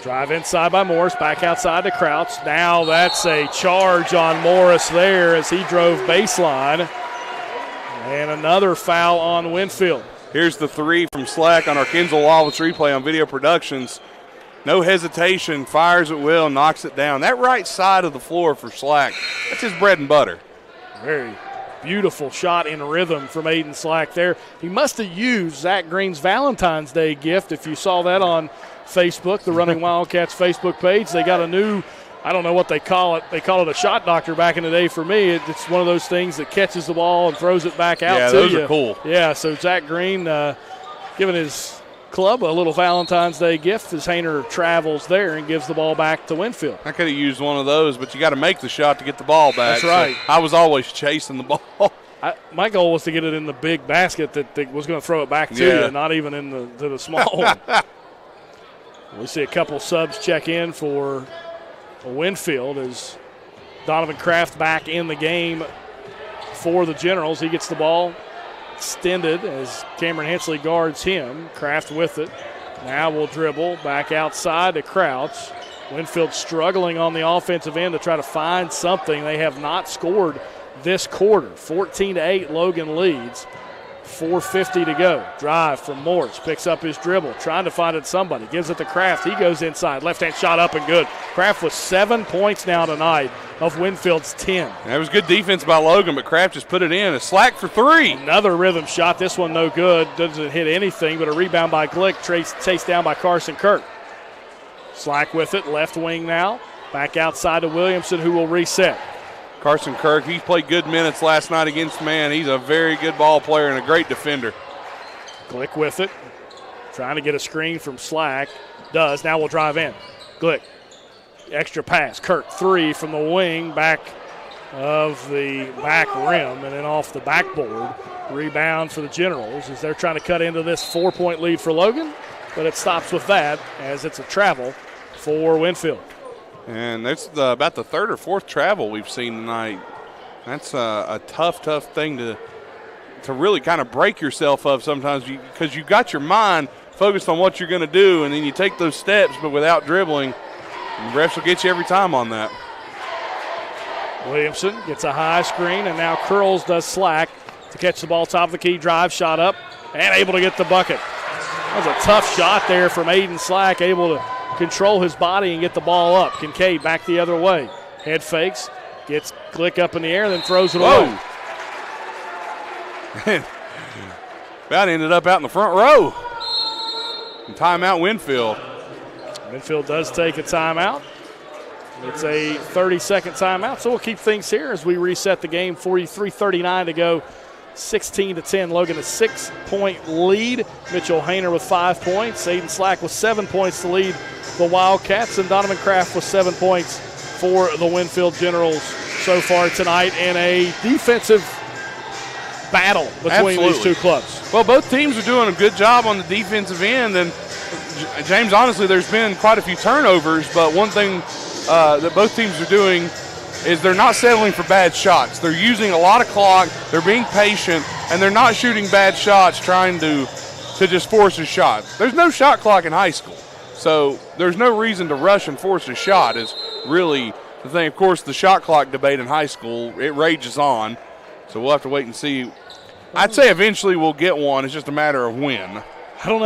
Drive inside by Morris, back outside to Crouch. Now that's a charge on Morris there as he drove baseline. And another foul on Winfield. Here's the 3 from Slack on our Kinzel Lawless replay on Video Productions. No hesitation, fires at will, knocks it down. That right side of the floor for Slack, that's his bread and butter. Very beautiful shot in rhythm from Aiden Slack there. He must have used Zach Green's Valentine's Day gift. If you saw that on Facebook, the Running Wildcats Facebook page, they got a new, I don't know what they call it. They call it a shot doctor back in the day. For me, it's one of those things that catches the ball and throws it back out to you. Yeah, those are cool. Yeah, so Zach Green giving his club a little Valentine's Day gift as Hainer travels there and gives the ball back to Winfield. I could have used one of those, but you got to make the shot to get the ball back. That's right. So I was always chasing the ball. My goal was to get it in the big basket that was going to throw it back to you, not even to the small one. We see a couple subs check in for Winfield as Donovan Kraft back in the game for the Generals. He gets the ball extended as Cameron Hensley guards him. Kraft with it. Now will dribble back outside to Crouch. Winfield struggling on the offensive end to try to find something. They have not scored this quarter. 14-8, Logan leads. 4:50 to go. Drive from Morris. Picks up his dribble. Trying to find it somebody. Gives it to Kraft. He goes inside. Left-hand shot up and good. Kraft with 7 points now tonight of Winfield's 10. That was good defense by Logan, but Kraft just put it in. A Slack for 3. Another rhythm shot. This one no good. Doesn't hit anything, but a rebound by Glick. Chased down by Carson Kirk. Slack with it. Left wing now. Back outside to Williamson, who will reset. Carson Kirk, he played good minutes last night against man. He's a very good ball player and a great defender. Glick with it. Trying to get a screen from Slack. Does. Now we'll drive in. Glick. Extra pass. Kirk, 3 from the wing, back of the back rim, and then off the backboard. Rebound for the Generals as they're trying to cut into this 4-point lead for Logan, but it stops with that as it's a travel for Winfield. And that's about the third or fourth travel we've seen tonight. That's a tough thing to really kind of break yourself of sometimes because you got your mind focused on what you're going to do, and then you take those steps, but without dribbling, refs will get you every time on that. Williamson gets a high screen, and now Curls does Slack to catch the ball top of the key, drive, shot up, and able to get the bucket. That was a tough shot there from Aiden Slack, able to control his body and get the ball up. Kincaid back the other way. Head fakes, gets Glick up in the air, then throws it away. About ended up out in the front row. And timeout Winfield. Winfield does take a timeout. It's a 30-second timeout, so we'll keep things here as we reset the game. 43:39 to go. 16-10. Logan a 6-point lead. Mitchell Hainer with 5 points. Aiden Slack with 7 points to lead the Wildcats, and Donovan Kraft with 7 points for the Winfield Generals so far tonight in a defensive battle between these two clubs. Well, both teams are doing a good job on the defensive end, and James, honestly, there's been quite a few turnovers, but one thing that both teams are doing is they're not settling for bad shots. They're using a lot of clock, they're being patient, and they're not shooting bad shots trying to just force a shot. There's no shot clock in high school, so there's no reason to rush and force a shot is really the thing. Of course, the shot clock debate in high school, it rages on, so we'll have to wait and see. I'd say eventually we'll get one. It's just a matter of when. I don't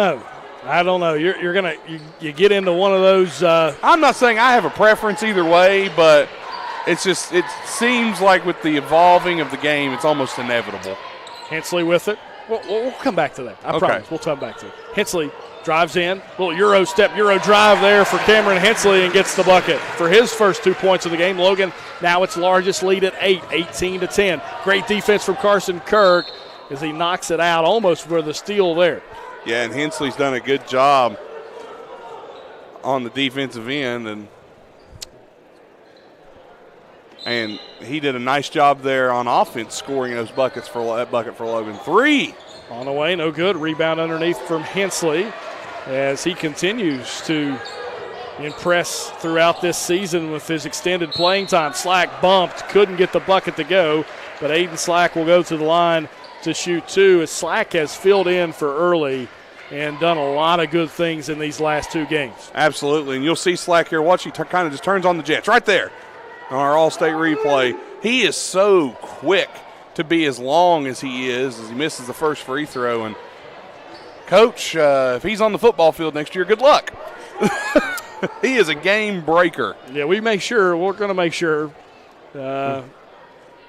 know. You're gonna you get into one of those. I'm not saying I have a preference either way, but it seems like with the evolving of the game, it's almost inevitable. Hensley with it. We'll come back to that. I promise. We'll come back to it. Hensley drives in. Little Euro step, Euro drive there for Cameron Hensley and gets the bucket for his first 2 points of the game. Logan now its largest lead at 8, 18-10. Great defense from Carson Kirk as he knocks it out almost for the steal there. Yeah, and Hensley's done a good job on the defensive end, and he did a nice job there on offense scoring those buckets for that bucket for Logan. 3 on the way, no good. Rebound underneath from Hensley as he continues to impress throughout this season with his extended playing time. Slack bumped, couldn't get the bucket to go, but Aiden Slack will go to the line to shoot 2 as Slack has filled in for early and done a lot of good things in these last 2 games. Absolutely, and you'll see Slack here. Watch, he kind of just turns on the jets right there on our all-state replay. He is so quick to be as long as he is as he misses the first free throw. And, Coach, if he's on the football field next year, good luck. He is a game breaker. Yeah, we're going to make sure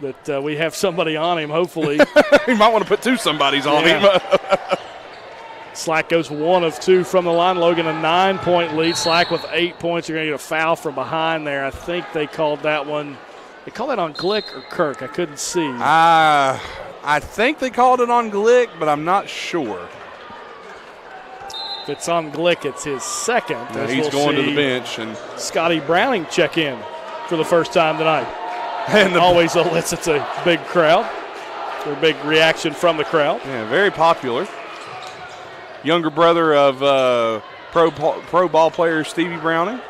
But we have somebody on him, hopefully. You might want to put two somebodies on him. Slack goes 1 of 2 from the line. Logan a 9-point lead. Slack with 8 points. You're going to get a foul from behind there. I think they called that one. They called that on Glick or Kirk? I couldn't see. I think they called it on Glick, but I'm not sure. If it's on Glick, it's his second. Yeah, he's going to the bench. And Scotty Browning check in for the first time tonight. And always elicits a big crowd, or a big reaction from the crowd. Yeah, very popular. Younger brother of pro ball player Stevie Browning.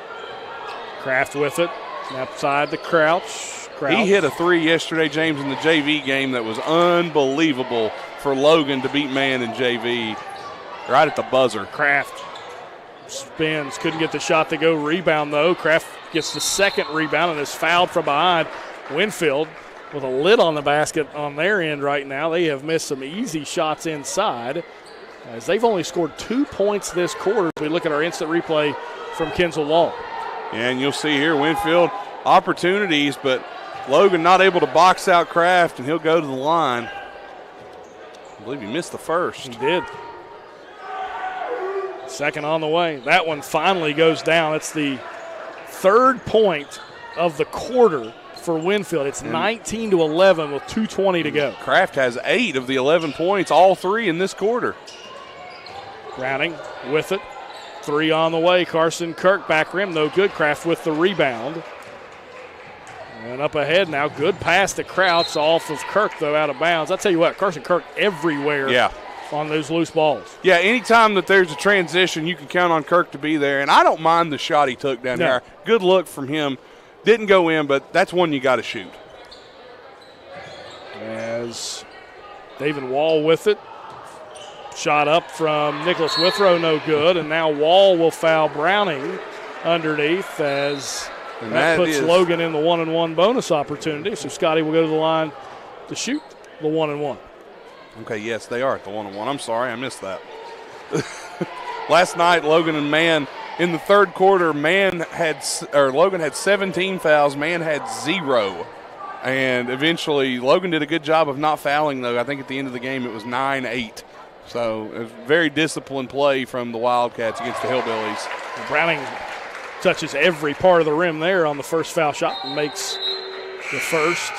Kraft with it, outside the Crouch. He hit a 3 yesterday, James, in the JV game that was unbelievable for Logan to beat man in JV right at the buzzer. Kraft spins, couldn't get the shot to go. Rebound, though. Kraft gets the second rebound and is fouled from behind. Winfield with a lid on the basket on their end right now. They have missed some easy shots inside, as they've only scored 2 points this quarter. We look at our instant replay from Kinsel Wall. And you'll see here Winfield opportunities, but Logan not able to box out Kraft, and he'll go to the line. I believe he missed the first. He did. Second on the way. That one finally goes down. It's the 3rd point of the quarter for Winfield. It's 19-11 with 2:20 to go. Kraft has 8 of the 11 points, all 3 in this quarter. Browning with it. 3 on the way. Carson Kirk back rim, no good. Kraft with the rebound. And up ahead now, good pass to Crouch off of Kirk, though, out of bounds. I tell you what, Carson Kirk everywhere on those loose balls. Yeah, anytime that there's a transition, you can count on Kirk to be there. And I don't mind the shot he took down there. Good look from him. Didn't go in, but that's one you got to shoot. As David Wall with it. Shot up from Nicholas Withrow, no good. And now Wall will foul Browning underneath as that puts Logan in the 1-and-1 bonus opportunity. So Scotty will go to the line to shoot the 1-and-1. Okay, yes, they are at the 1-and-1. I'm sorry, I missed that. Last night, Logan and Man in the third quarter, Logan had 17 fouls, Man had 0. And eventually, Logan did a good job of not fouling, though. I think at the end of the game, it was 9-8. So, a very disciplined play from the Wildcats against the Hillbillies. Browning touches every part of the rim there on the first foul shot and makes the first.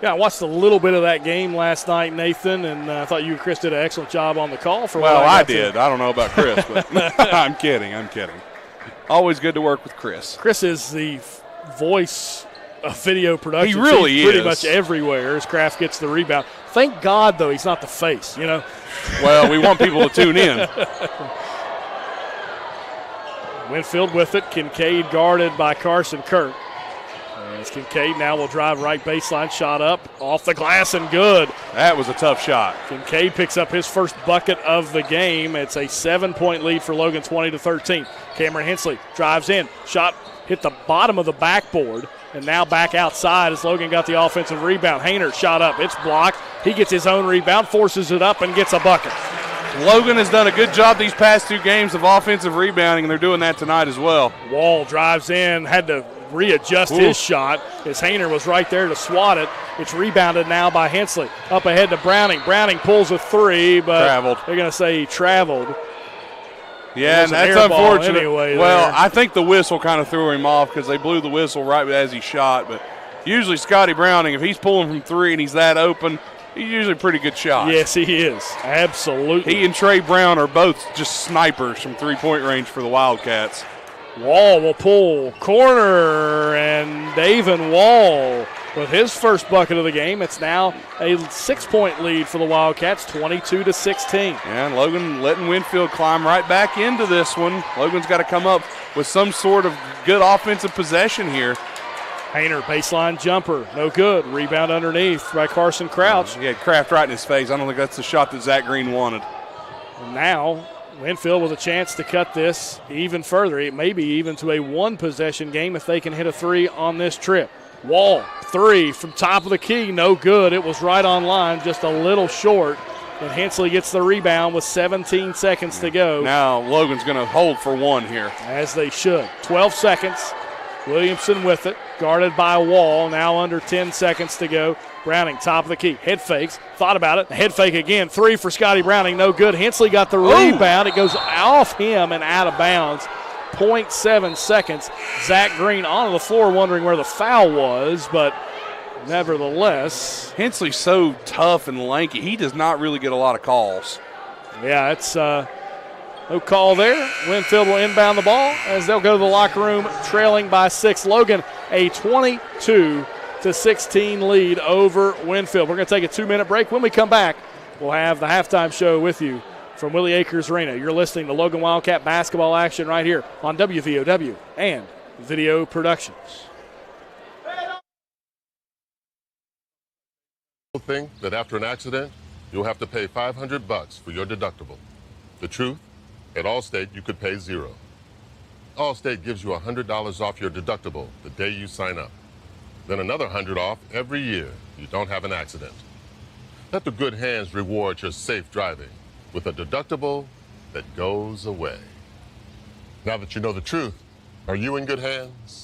I watched a little bit of that game last night, Nathan, and I thought you and Chris did an excellent job on the call. I did. I don't know about Chris, but I'm kidding. Always good to work with Chris. Chris is the voice of video production. He really is. Pretty much everywhere as Kraft gets the rebound. Thank God, though, he's not the face, you know. Well, we want people to tune in. Winfield with it. Kincaid guarded by Carson Kirk. As Kincaid now will drive right baseline, shot up, off the glass and good. That was a tough shot. Kincaid picks up his first bucket of the game. It's a 7-point lead for Logan, 20-13. Cameron Hensley drives in, shot hit the bottom of the backboard, and now back outside as Logan got the offensive rebound. Hayner shot up, it's blocked. He gets his own rebound, forces it up, and gets a bucket. Logan has done a good job these past 2 games of offensive rebounding, and they're doing that tonight as well. Wall drives in, had to readjust his shot as Hayner was right there to swat it. It's rebounded now by Hensley. Up ahead to Browning. Browning pulls a 3, but they're going to say he traveled. Yeah, and that's unfortunate. Anyway, well, I think the whistle kind of threw him off because they blew the whistle right as he shot. But usually Scotty Browning, if he's pulling from 3 and he's that open, he's usually a pretty good shot. Yes, he is. Absolutely. He and Trey Brown are both just snipers from 3-point range for the Wildcats. Wall will pull corner, and David Wall with his first bucket of the game. It's now a 6-point lead for the Wildcats, 22-16. And Logan letting Winfield climb right back into this one. Logan's got to come up with some sort of good offensive possession here. Hayner, baseline jumper, no good. Rebound underneath by Carson Crouch. He had Kraft right in his face. I don't think that's the shot that Zach Green wanted. And now Winfield with a chance to cut this even further. It may be even to a 1-possession game if they can hit a 3 on this trip. Wall, 3 from top of the key, no good. It was right on line, just a little short. And Hensley gets the rebound with 17 seconds to go. Now Logan's going to hold for 1 here. As they should. 12 seconds. Williamson with it, guarded by Wall. Now under 10 seconds to go. Browning, top of the key. Head fakes. Thought about it. Head fake again. 3 for Scotty Browning. No good. Hensley got the rebound. It goes off him and out of bounds. 0.7 seconds. Zach Green onto the floor wondering where the foul was, but nevertheless. Hensley's so tough and lanky. He does not really get a lot of calls. Yeah, it's no call there. Winfield will inbound the ball as they'll go to the locker room trailing by 6. Logan, a 22-16 lead over Winfield. We're going to take a 2-minute break. When we come back, we'll have the halftime show with you from Willie Acres Arena. You're listening to Logan Wildcat basketball action right here on WVOW and Video Productions. Think that after an accident, you'll have to pay $500 for your deductible. The truth? At Allstate, you could pay $0. Allstate gives you $100 off your deductible the day you sign up. Then another $100 off every year you don't have an accident. Let the good hands reward your safe driving with a deductible that goes away. Now that you know the truth, are you in good hands?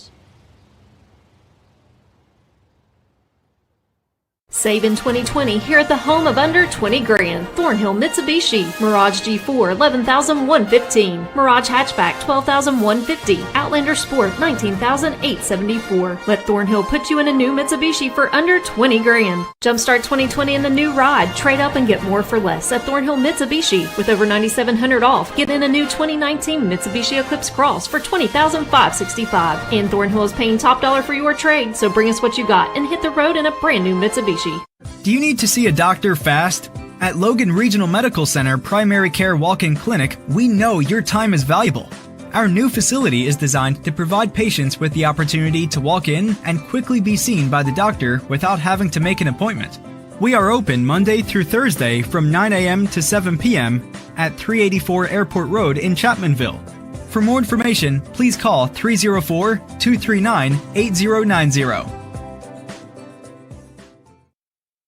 Save in 2020 here at the home of under 20 grand. Thornhill Mitsubishi. Mirage G4, $11,115. Mirage Hatchback, $12,150. Outlander Sport, $19,874. Let Thornhill put you in a new Mitsubishi for under 20 grand. Jumpstart 2020 in the new ride. Trade up and get more for less at Thornhill Mitsubishi. With over $9,700 off, get in a new 2019 Mitsubishi Eclipse Cross for $20,565. And Thornhill is paying top dollar for your trade, so bring us what you got and hit the road in a brand new Mitsubishi. Do you need to see a doctor fast? At Logan Regional Medical Center Primary Care Walk-In Clinic, we know your time is valuable. Our new facility is designed to provide patients with the opportunity to walk in and quickly be seen by the doctor without having to make an appointment. We are open Monday through Thursday from 9 a.m. to 7 p.m. at 384 Airport Road in Chapmanville. For more information, please call 304-239-8090.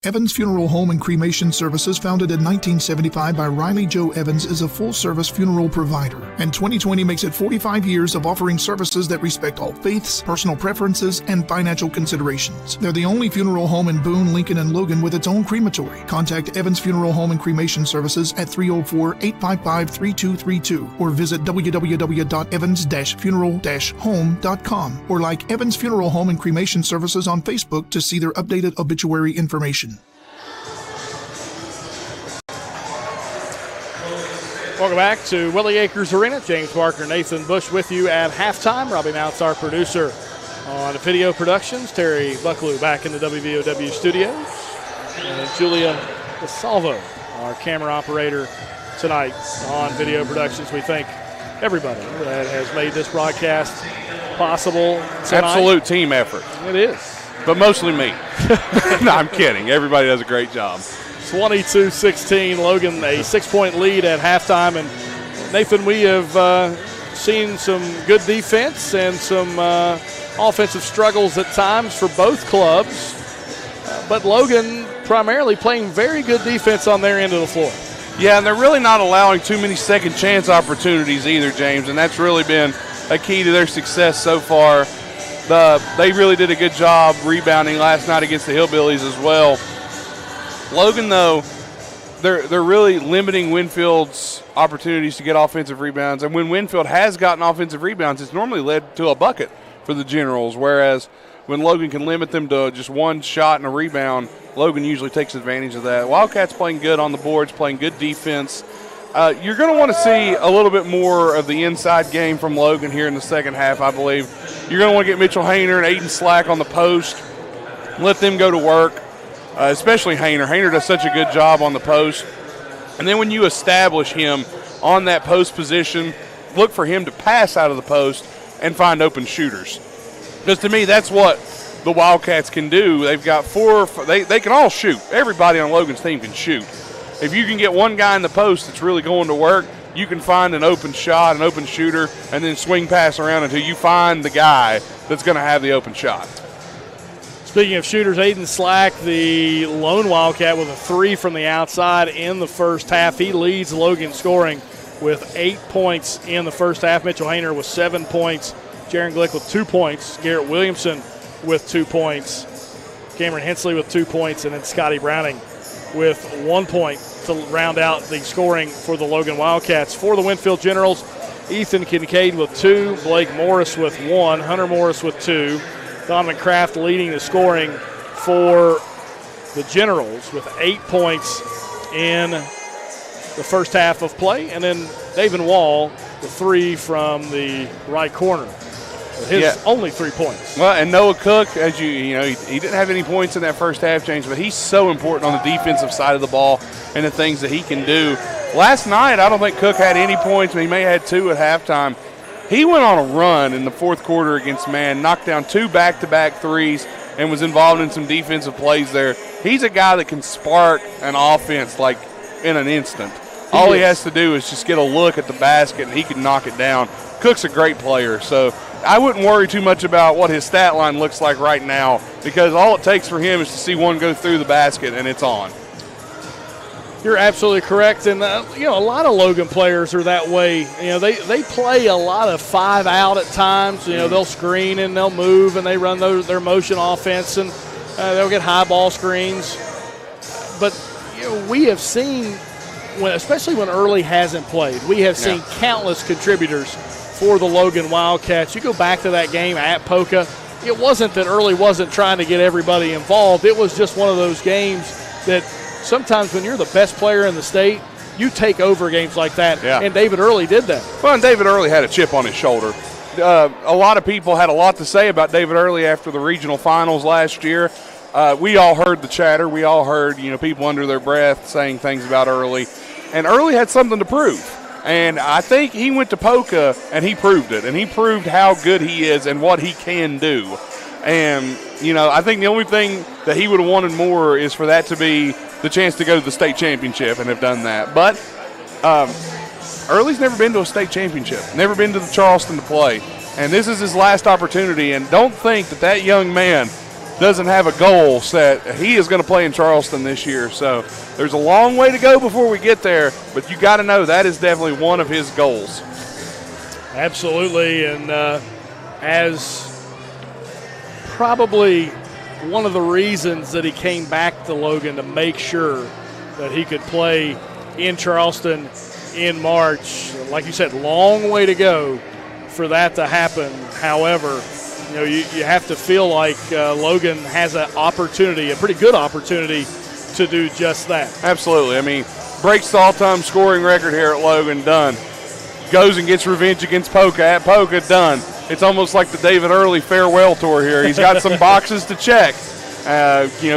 Evans Funeral Home and Cremation Services, founded in 1975 by Riley Joe Evans, is a full-service funeral provider, and 2020 makes it 45 years of offering services that respect all faiths, personal preferences, and financial considerations. They're the only funeral home in Boone, Lincoln, and Logan with its own crematory. Contact Evans Funeral Home and Cremation Services at 304-855-3232 or visit www.evans-funeral-home.com or like Evans Funeral Home and Cremation Services on Facebook to see their updated obituary information. Welcome back to Willie Acres Arena. James Barker, Nathan Bush with you at halftime. Robbie Mounts, our producer on Video Productions. Terry Bucklew back in the WVOW studios. And Julia DeSalvo, our camera operator tonight on Video Productions. We thank everybody that has made this broadcast possible tonight. Absolute team effort. It is. But mostly me. No, I'm kidding. Everybody does a great job. 22-16, Logan, a 6-point lead at halftime. And, Nathan, we have seen some good defense and some offensive struggles at times for both clubs. But Logan primarily playing very good defense on their end of the floor. Yeah, and they're really not allowing too many second chance opportunities either, James, and that's really been a key to their success so far. They really did a good job rebounding last night against the Hillbillies as well. Logan, though, they're really limiting Winfield's opportunities to get offensive rebounds. And when Winfield has gotten offensive rebounds, it's normally led to a bucket for the Generals, whereas when Logan can limit them to just one shot and a rebound, Logan usually takes advantage of that. Wildcats playing good on the boards, playing good defense. You're going to want to see a little bit more of the inside game from Logan here in the second half, I believe. You're going to want to get Mitchell Hayner and Aiden Slack on the post, let them go to work. Especially Hayner. Hayner does such a good job on the post. And then when you establish him on that post position, look for him to pass out of the post and find open shooters. Because to me, that's what the Wildcats can do. They've got they can all shoot. Everybody on Logan's team can shoot. If you can get one guy in the post that's really going to work, you can find an open shot, an open shooter, and then swing pass around until you find the guy that's going to have the open shot. Speaking of shooters, Aiden Slack, the lone Wildcat, with a 3 from the outside in the first half. He leads Logan scoring with 8 points in the first half. Mitchell Hayner with 7 points. Jaron Glick with 2 points. Garrett Williamson with 2 points. Cameron Hensley with 2 points. And then Scotty Browning with 1 point to round out the scoring for the Logan Wildcats. For the Winfield Generals, Ethan Kincaid with 2. Blake Morris with 1. Hunter Morris with 2. Donovan Kraft leading the scoring for the Generals with 8 points in the first half of play. And then David Wall, the 3 from the right corner. Only 3 points. Well, and Noah Cook, as he didn't have any points in that first half change, but he's so important on the defensive side of the ball and the things that he can do. Last night, I don't think Cook had any points, but he may have had 2 at halftime. He went on a run in the fourth quarter against Man, knocked down 2 back-to-back threes, and was involved in some defensive plays there. He's a guy that can spark an offense like in an instant. All he has to do is just get a look at the basket, and he can knock it down. Cook's a great player, so I wouldn't worry too much about what his stat line looks like right now, because all it takes for him is to see one go through the basket, and it's on. You're absolutely correct, and a lot of Logan players are that way. They play a lot of 5 out at times. They'll screen and they'll move and they run their motion offense, and they'll get high ball screens. But we have seen, especially when Early hasn't played, we have seen countless contributors for the Logan Wildcats. You go back to that game at Poca, it wasn't that Early wasn't trying to get everybody involved. It was just one of those games that sometimes when you're the best player in the state, you take over games like that, and David Early did that. Well, and David Early had a chip on his shoulder. A lot of people had a lot to say about David Early after the regional finals last year. We all heard the chatter. We all heard, people under their breath saying things about Early. And Early had something to prove. And I think he went to Poca and he proved it. And he proved how good he is and what he can do. And, I think the only thing that he would have wanted more is for that to be the chance to go to the state championship, and have done that. But Early's never been to a state championship, never been to the Charleston to play. And this is his last opportunity. And don't think that young man doesn't have a goal set. He is going to play in Charleston this year. So there's a long way to go before we get there, but you got to know that is definitely one of his goals. Absolutely, and as probably one of the reasons that he came back to Logan to make sure that he could play in Charleston in March. Like you said, long way to go for that to happen. However, you have to feel like Logan has an opportunity, a pretty good opportunity, to do just that. Absolutely. I mean, breaks the all-time scoring record here at Logan, done. Goes and gets revenge against Poca at Poca, done. It's almost like the David Early farewell tour here. He's got some boxes to check.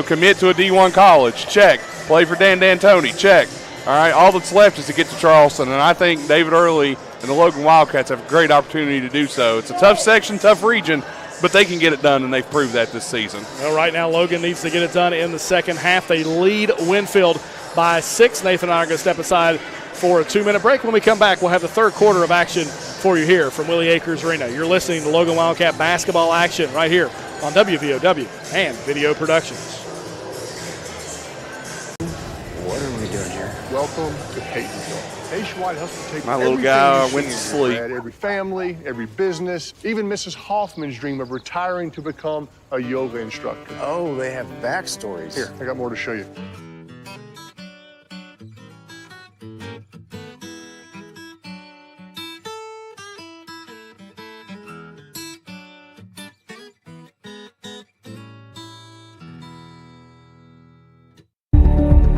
Commit to a D1 college, check. Play for Dan D'Antoni, check. All right, all that's left is to get to Charleston, and I think David Early and the Logan Wildcats have a great opportunity to do so. It's a tough section, tough region, but they can get it done, and they've proved that this season. Well, right now, Logan needs to get it done in the second half. They lead Winfield by 6. Nathan and I are going to step aside for a 2-minute break. When we come back, we'll have the third quarter of action for you here from Willie Acres Arena. You're listening to Logan Wildcat basketball action right here on WVOW and Video Productions. What are we doing here? Welcome to Peytonville. Nationwide hustle to take my little guy went to to sleep. Every family, every business, even Mrs. Hoffman's dream of retiring to become a yoga instructor. Oh, they have backstories. Here, I got more to show you.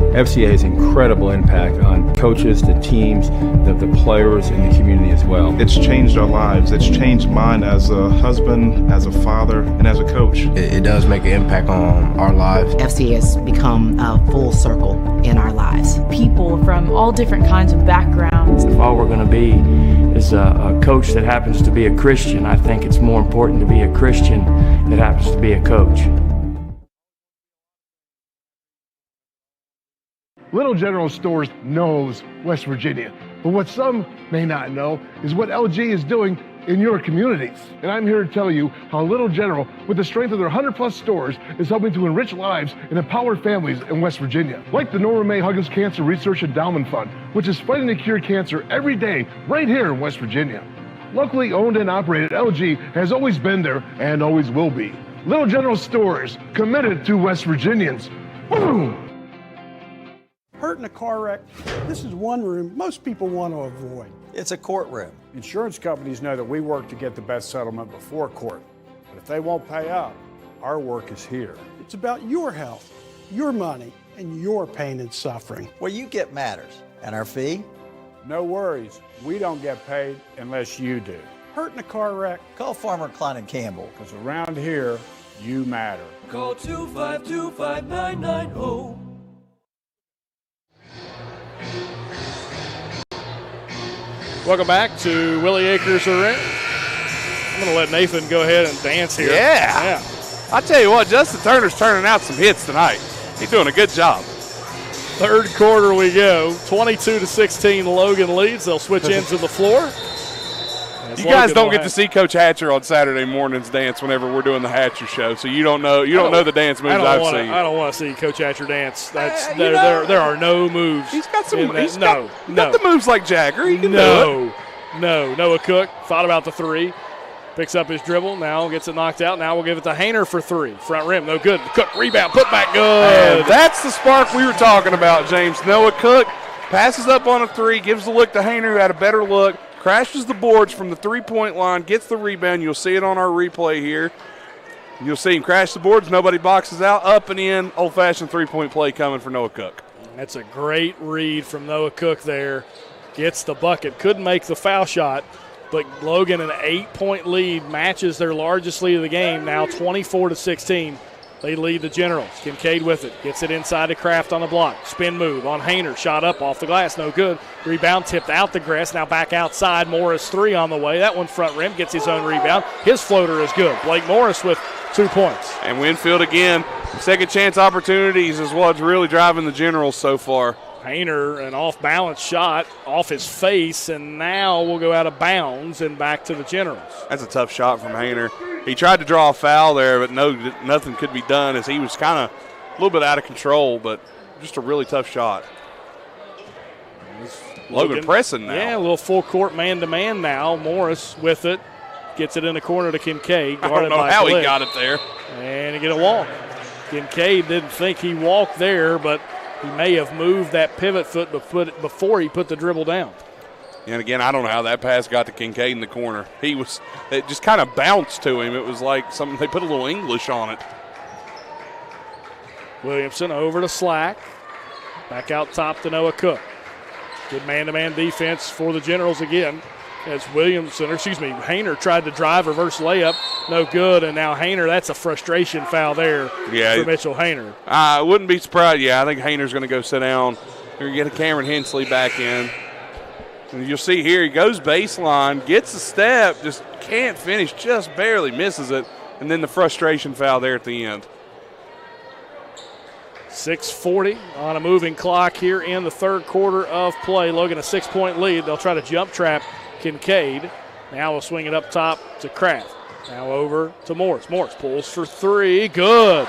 FCA has incredible impact on coaches, the teams, the players, and the community as well. It's changed our lives. It's changed mine as a husband, as a father, and as a coach. It does make an impact on our lives. FCA has become a full circle in our lives. People from all different kinds of backgrounds. If all we're going to be is a coach that happens to be a Christian, I think it's more important to be a Christian that happens to be a coach. Little General Stores knows West Virginia, but what some may not know is what LG is doing in your communities. And I'm here to tell you how Little General, with the strength of their 100+ stores, is helping to enrich lives and empower families in West Virginia. Like the Norma May Huggins Cancer Research Endowment Fund, which is fighting to cure cancer every day right here in West Virginia. Locally owned and operated, LG has always been there and always will be. Little General Stores, committed to West Virginians. Boom! Hurt in a car wreck, this is one room most people want to avoid. It's a courtroom. Insurance companies know that we work to get the best settlement before court. But if they won't pay up, our work is here. It's about your health, your money, and your pain and suffering. What you get matters. And our fee? No worries. We don't get paid unless you do. Hurt in a car wreck? Call Farmer Klein & Campbell. Because around here, you matter. Call 252-5990. Welcome back to Willie Acres Arena. I'm going to let Nathan go ahead and dance here. Yeah. I tell you what, Justin Turner's turning out some hits tonight. He's doing a good job. Third quarter we go. 22-16, Logan leads. They'll switch into the floor. You guys don't get to see Coach Hatcher on Saturday mornings dance whenever we're doing the Hatcher show, so you don't know the dance moves I've seen. I don't want to see Coach Hatcher dance. There are no moves. He's got some. He's got the moves like Jagger. He can do it. No. Noah Cook thought about the three. Picks up his dribble. Now gets it knocked out. Now we'll give it to Hayner for three. Front rim, no good. Cook rebound, put back good. And that's the spark we were talking about, James. Noah Cook passes up on a three, gives the look to Hayner, who had a better look. Crashes the boards from the three-point line, gets the rebound. You'll see it on our replay here. You'll see him crash the boards. Nobody boxes out. Up and in. Old-fashioned three-point play coming for Noah Cook. That's a great read from Noah Cook there. Gets the bucket. Couldn't make the foul shot, but Logan, an 8-point lead, matches their largest lead of the game, now 24-16. They lead the Generals. Kincaid with it. Gets it inside to Kraft on the block. Spin move on Hayner. Shot up off the glass. No good. Rebound tipped out the grass. Now back outside. Morris three on the way. That one front rim. Gets his own rebound. His floater is good. Blake Morris with 2 points. And Winfield again. Second chance opportunities is what's really driving the Generals so far. Hayner, an off-balance shot off his face, and now we'll go out of bounds and back to the Generals. That's a tough shot from Hayner. He tried to draw a foul there, but nothing could be done as he was kind of a little bit out of control, but just a really tough shot. Logan pressing now. Yeah, a little full court man-to-man now. Morris with it. Gets it in the corner to Kincaid. I don't know how he got it there. And he get a walk. Kincaid didn't think he walked there, but he may have moved that pivot foot before he put the dribble down. And again, I don't know how that pass got to Kincaid in the corner. It just kind of bounced to him. It was like something, they put a little English on it. Williamson over to Slack. Back out top to Noah Cook. Good man-to-man defense for the Generals again. As Hayner tried to drive, reverse layup, no good, and now Hayner, that's a frustration foul there for Mitchell Hayner. I wouldn't be surprised. I think Hayner's going to go sit down. We're going to get a Cameron Hensley back in. And you'll see here, he goes baseline, gets a step, just can't finish, just barely misses it, and then the frustration foul there at the end. 6:40 on a moving clock here in the third quarter of play. Logan a 6-point lead. They'll try to jump trap Kincaid. Now we'll swing it up top to Kraft. Now over to Morris. Morris pulls for three. Good.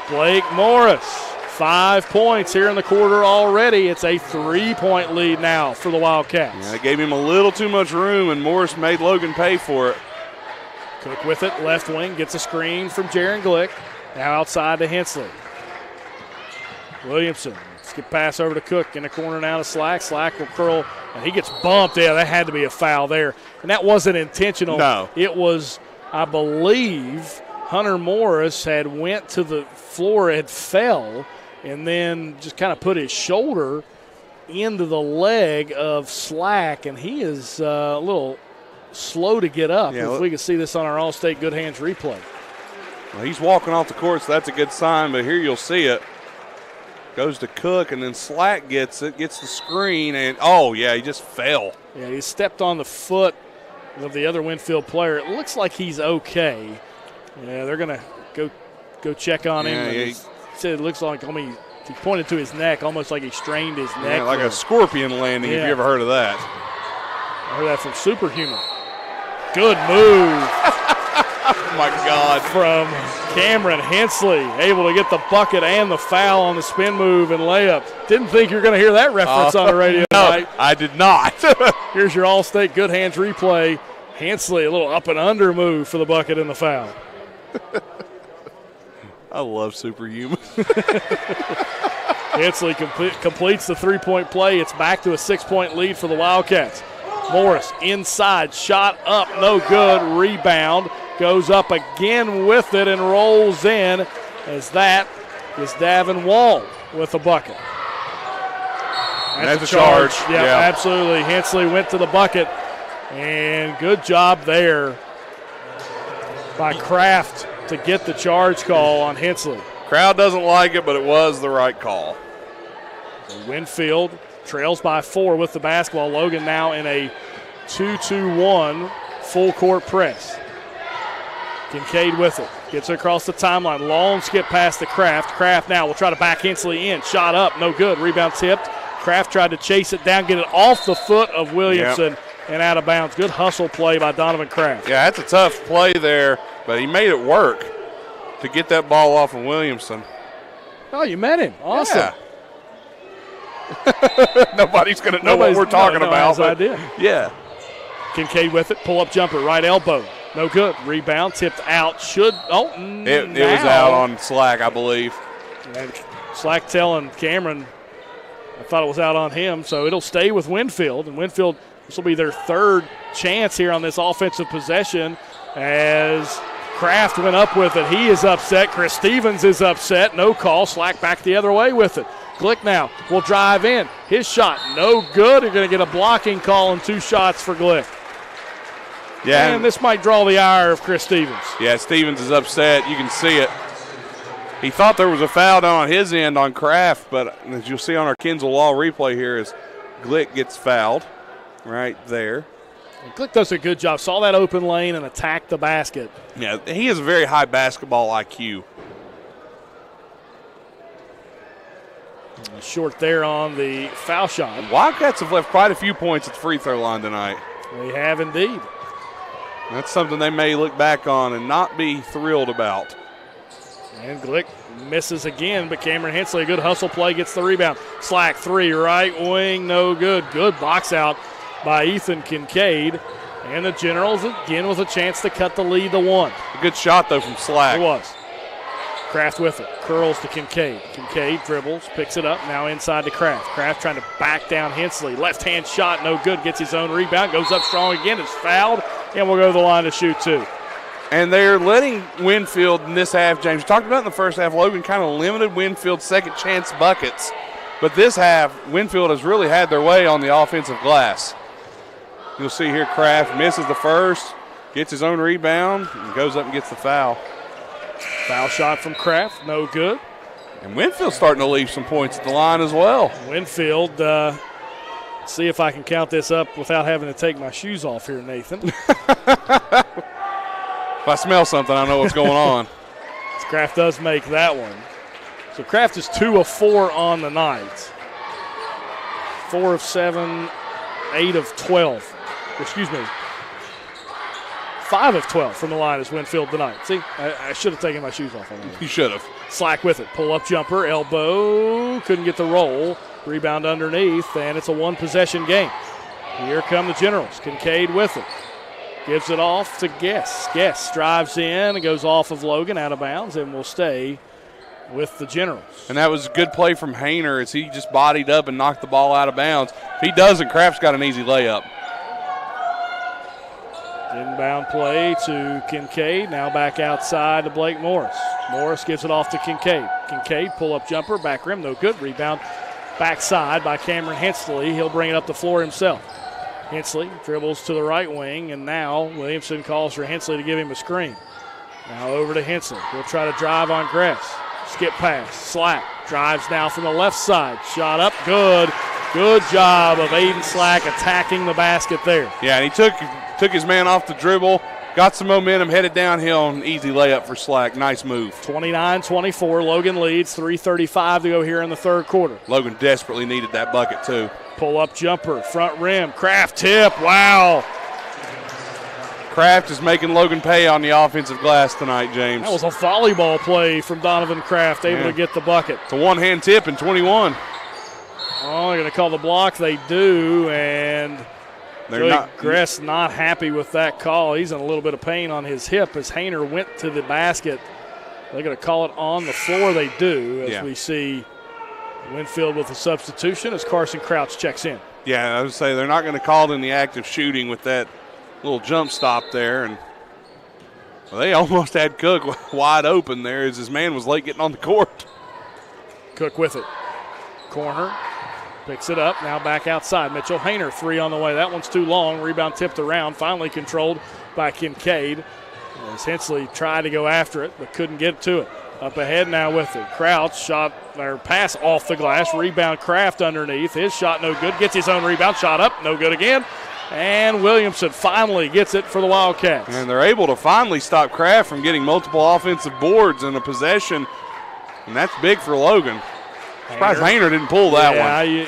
Blake Morris. 5 points here in the quarter already. It's a 3-point lead now for the Wildcats. Yeah, they gave him a little too much room, and Morris made Logan pay for it. Cook with it. Left wing gets a screen from Jaron Glick. Now outside to Hensley. Williamson. Skip pass over to Cook in the corner now to Slack. Slack will curl, and he gets bumped. Yeah, that had to be a foul there. And that wasn't intentional. No. It was, I believe, Hunter Morris had went to the floor, had fell, and then just kind of put his shoulder into the leg of Slack, and he is a little slow to get up. Yeah, if we can see this on our All-State Good Hands replay. Well, he's walking off the court, so that's a good sign, but here you'll see it. Goes to Cook, and then Slack gets it, gets the screen, and, he just fell. Yeah, he stepped on the foot of the other Winfield player. It looks like he's okay. Yeah, they're going to go check on him. He said it looks like, he pointed to his neck, almost like he strained his neck. Yeah, like a scorpion landing, if you ever heard of that. I heard that from Superhuman. Good move. Oh, my God. From Cameron Hensley, able to get the bucket and the foul on the spin move and layup. Didn't think you were going to hear that reference on the radio tonight. I did not. Here's your All-State Good Hands replay. Hensley, a little up and under move for the bucket and the foul. I love superhuman. Hensley completes the three-point play. It's back to a 6-point lead for the Wildcats. Morris inside, shot up, no good. Rebound, goes up again with it and rolls in, as that is Davin Wall with the bucket. That's a charge. Yeah, absolutely. Hensley went to the bucket, and good job there by Kraft to get the charge call on Hensley. Crowd doesn't like it, but it was the right call. Winfield trails by 4 with the basketball. Logan now in a 2-2-1 full court press. Kincaid with it. Gets it across the timeline. Long skip past the Kraft. Kraft now will try to back Hensley in. Shot up, no good. Rebound tipped. Kraft tried to chase it down, get it off the foot of Williamson and out of bounds. Good hustle play by Donovan Kraft. Yeah, that's a tough play there, but he made it work to get that ball off of Williamson. Oh, you met him. Awesome. Yeah. Nobody's going to know what we're talking about. Idea. Yeah. Kincaid with it. Pull-up jumper. Right elbow. No good. Rebound. Tipped out. It was out on Slack, I believe. And Slack telling Cameron, I thought it was out on him, so it'll stay with Winfield. And Winfield, this will be their third chance here on this offensive possession as Kraft went up with it. He is upset. Chris Stevens is upset. No call. Slack back the other way with it. Glick now will drive in. His shot, no good. You're going to get a blocking call and 2 shots for Glick. Yeah. And this might draw the ire of Chris Stevens. Yeah, Stevens is upset. You can see it. He thought there was a foul down on his end on Kraft, but as you'll see on our Kinsel Law replay here is Glick gets fouled right there. Glick does a good job. Saw that open lane and attacked the basket. Yeah, he has a very high basketball IQ. Short there on the foul shot. And Wildcats have left quite a few points at the free throw line tonight. They have indeed. That's something they may look back on and not be thrilled about. And Glick misses again, but Cameron Hensley, a good hustle play, gets the rebound. Slack 3, right wing, no good. Good box out by Ethan Kincaid. And the Generals again with a chance to cut the lead to 1. A good shot, though, from Slack. It was. Kraft with it. Curls to Kincaid. Kincaid dribbles, picks it up, now inside to Kraft. Kraft trying to back down Hensley. Left-hand shot, no good. Gets his own rebound, goes up strong again. It's fouled, and we'll go to the line to shoot 2. And they're letting Winfield in this half, James. We talked about in the first half, Logan kind of limited Winfield's second chance buckets. But this half, Winfield has really had their way on the offensive glass. You'll see here Kraft misses the first, gets his own rebound, and goes up and gets the foul. Foul shot from Kraft, no good. And Winfield's starting to leave some points at the line as well. Winfield, see if I can count this up without having to take my shoes off here, Nathan. If I smell something, I know what's going on. Kraft does make that one. So Kraft is 2 of 4 on the night. 4 of 7, 8 of 12. Excuse me. 5 of 12 from the line is Winfield tonight. See, I should have taken my shoes off on that. You should have. Slack with it. Pull-up jumper, elbow. Couldn't get the roll. Rebound underneath, and it's a one-possession game. Here come the Generals. Kincaid with it. Gives it off to Guess. Guess drives in and goes off of Logan, out of bounds, and will stay with the Generals. And that was a good play from Hayner as he just bodied up and knocked the ball out of bounds. If he doesn't, Kraft's got an easy layup. Inbound play to Kincaid. Now back outside to Blake Morris. Morris gives it off to Kincaid. Kincaid, pull-up jumper, back rim, no good. Rebound backside by Cameron Hensley. He'll bring it up the floor himself. Hensley dribbles to the right wing, and now Williamson calls for Hensley to give him a screen. Now over to Hensley. He'll try to drive on Gress. Skip pass. Slack drives now from the left side. Shot up. Good. Good job of Aiden Slack attacking the basket there. Yeah, and he took his man off the dribble, got some momentum, headed downhill, and easy layup for Slack. Nice move. 29-24. Logan leads. 3:35 to go here in the third quarter. Logan desperately needed that bucket, too. Pull-up jumper, front rim, Kraft tip, wow. Kraft is making Logan pay on the offensive glass tonight, James. That was a volleyball play from Donovan Kraft, able to get the bucket. It's a one-hand tip in 21. Oh, they're going to call the block. They do, and Gress not happy with that call. He's in a little bit of pain on his hip as Hayner went to the basket. They're going to call it on the floor. They do, as we see Winfield with a substitution as Carson Crouch checks in. Yeah, I would say they're not going to call it in the act of shooting with that little jump stop there. And they almost had Cook wide open there as his man was late getting on the court. Cook with it. Corner. Picks it up. Now back outside. Mitchell Hayner, 3 on the way. That one's too long. Rebound tipped around. Finally controlled by Kincaid. As Hensley tried to go after it, but couldn't get to it. Up ahead now with it. Crouch shot or pass off the glass. Rebound Kraft underneath. His shot no good. Gets his own rebound. Shot up. No good again. And Williamson finally gets it for the Wildcats. And they're able to finally stop Kraft from getting multiple offensive boards in a possession. And that's big for Logan. Surprised Hayner didn't pull that one.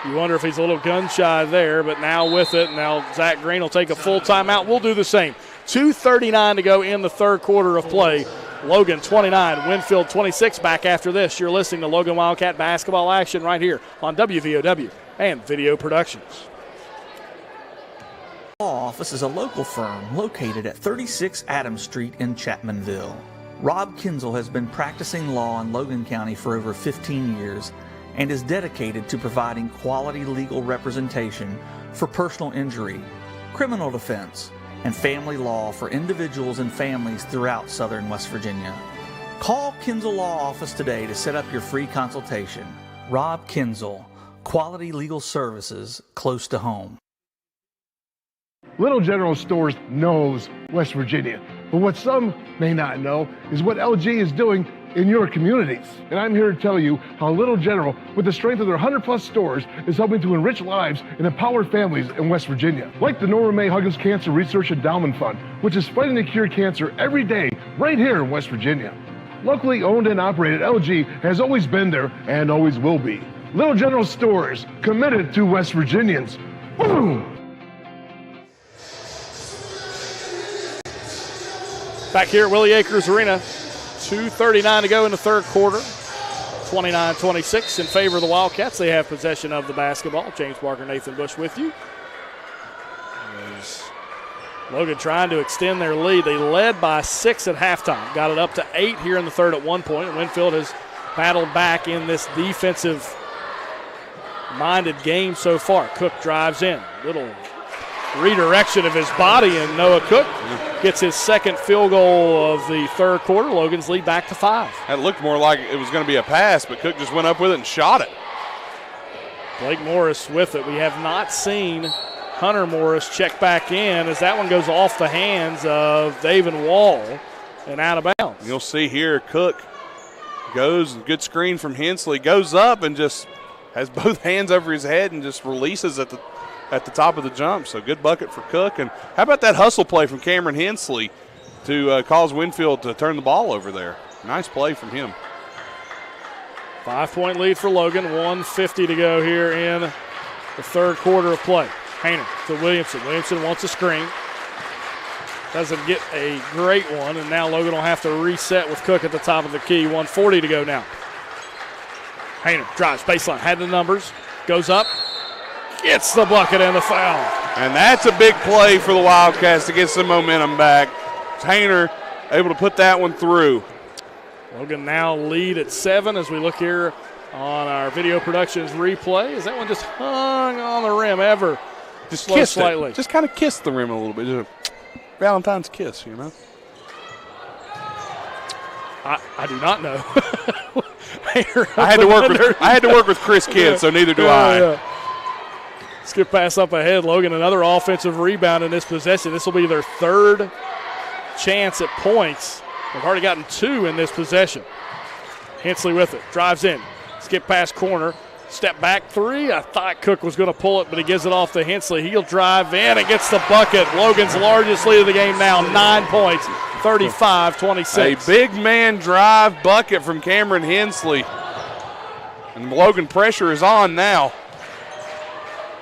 You wonder if he's a little gun shy there, but now with it, now Zach Green will take a full timeout. We'll do the same. 2:39 to go in the third quarter of play. Logan 29, Winfield 26. Back after this, you're listening to Logan Wildcat basketball action right here on WVOW and Video Productions. Law Office is a local firm located at 36 Adams Street in Chapmanville. Rob Kinzel has been practicing law in Logan County for over 15 years and is dedicated to providing quality legal representation for personal injury, criminal defense, and family law for individuals and families throughout southern West Virginia. Call Kinzel Law Office today to set up your free consultation. Rob Kinzel, quality legal services close to home. Little General Stores knows West Virginia, but what some may not know is what LG is doing in your communities. And I'm here to tell you how Little General, with the strength of their 100+ stores, is helping to enrich lives and empower families in West Virginia. Like the Norma May Huggins Cancer Research Endowment Fund, which is fighting to cure cancer every day right here in West Virginia. Locally owned and operated, LG has always been there and always will be. Little General Stores, committed to West Virginians. Boom! Back here at Willie Acres Arena, 2:39 to go in the third quarter. 29-26 in favor of the Wildcats. They have possession of the basketball. James Barker, Nathan Bush with you. As Logan trying to extend their lead. They led by 6 at halftime. Got it up to 8 here in the third at one point. Winfield has battled back in this defensive-minded game so far. Cook drives in. Little redirection of his body, and Noah Cook gets his second field goal of the third quarter. Logan's lead back to 5. That looked more like it was going to be a pass, but Cook just went up with it and shot it. Blake Morris with it. We have not seen Hunter Morris check back in as that one goes off the hands of David Wall and out of bounds. You'll see here Cook goes, good screen from Hensley, goes up and just has both hands over his head and just releases at the top of the jump. So good bucket for Cook. And how about that hustle play from Cameron Hensley to cause Winfield to turn the ball over there? Nice play from him. 5-point lead for Logan. 1:50 to go here in the third quarter of play. Hayner to Williamson. Williamson wants a screen. Doesn't get a great one, and now Logan will have to reset with Cook at the top of the key. 1:40 to go now. Hayner drives baseline, had the numbers, goes up, gets the bucket and the foul. And that's a big play for the Wildcats to get some momentum back. Hayner able to put that one through. Logan now lead at 7 as we look here on our Video Productions replay. Is that one just hung on the rim ever? Just kissed slightly. Just kind of kissed the rim a little bit. Just a Valentine's kiss, you know. I do not know. I had to work with Chris Kidd, so neither do I. Yeah. Skip pass up ahead. Logan, another offensive rebound in this possession. This will be their third chance at points. They've already gotten 2 in this possession. Hensley with it. Drives in. Skip pass corner. Step back 3. I thought Cook was going to pull it, but he gives it off to Hensley. He'll drive in and gets the bucket. Logan's largest lead of the game now. 9 points. 35-26. A big man drive bucket from Cameron Hensley. And Logan pressure is on now.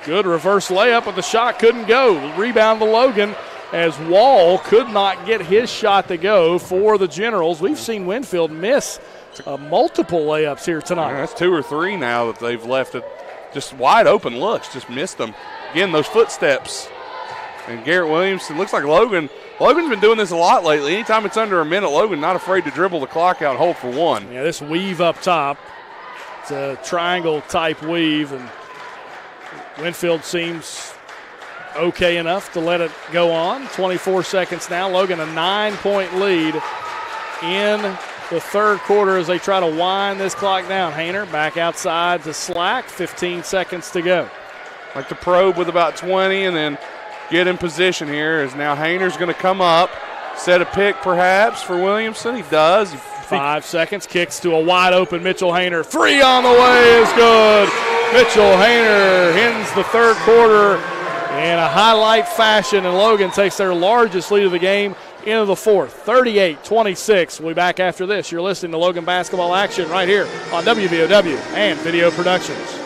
Good reverse layup, but the shot couldn't go. Rebound to Logan as Wall could not get his shot to go for the Generals. We've seen Winfield miss multiple layups here tonight. Yeah, that's 2 or 3 now that they've left it. Just wide open looks, just missed them. Again, those footsteps. And Garrett Williamson, looks like Logan's been doing this a lot lately. Anytime it's under a minute, Logan not afraid to dribble the clock out and hold for one. Yeah, this weave up top, it's a triangle-type weave, and Winfield seems okay enough to let it go on. 24 seconds now. Logan a 9-point lead in the third quarter as they try to wind this clock down. Hayner back outside to Slack. 15 seconds to go. Like to probe with about 20 and then get in position here as now Hayner's going to come up, set a pick perhaps for Williamson. He does. 5 seconds, kicks to a wide-open Mitchell Hayner. 3 on the way is good. Mitchell Hayner ends the third quarter in a highlight fashion, and Logan takes their largest lead of the game into the fourth. 38-26. We'll be back after this. You're listening to Logan basketball action right here on WVOW and Video Productions.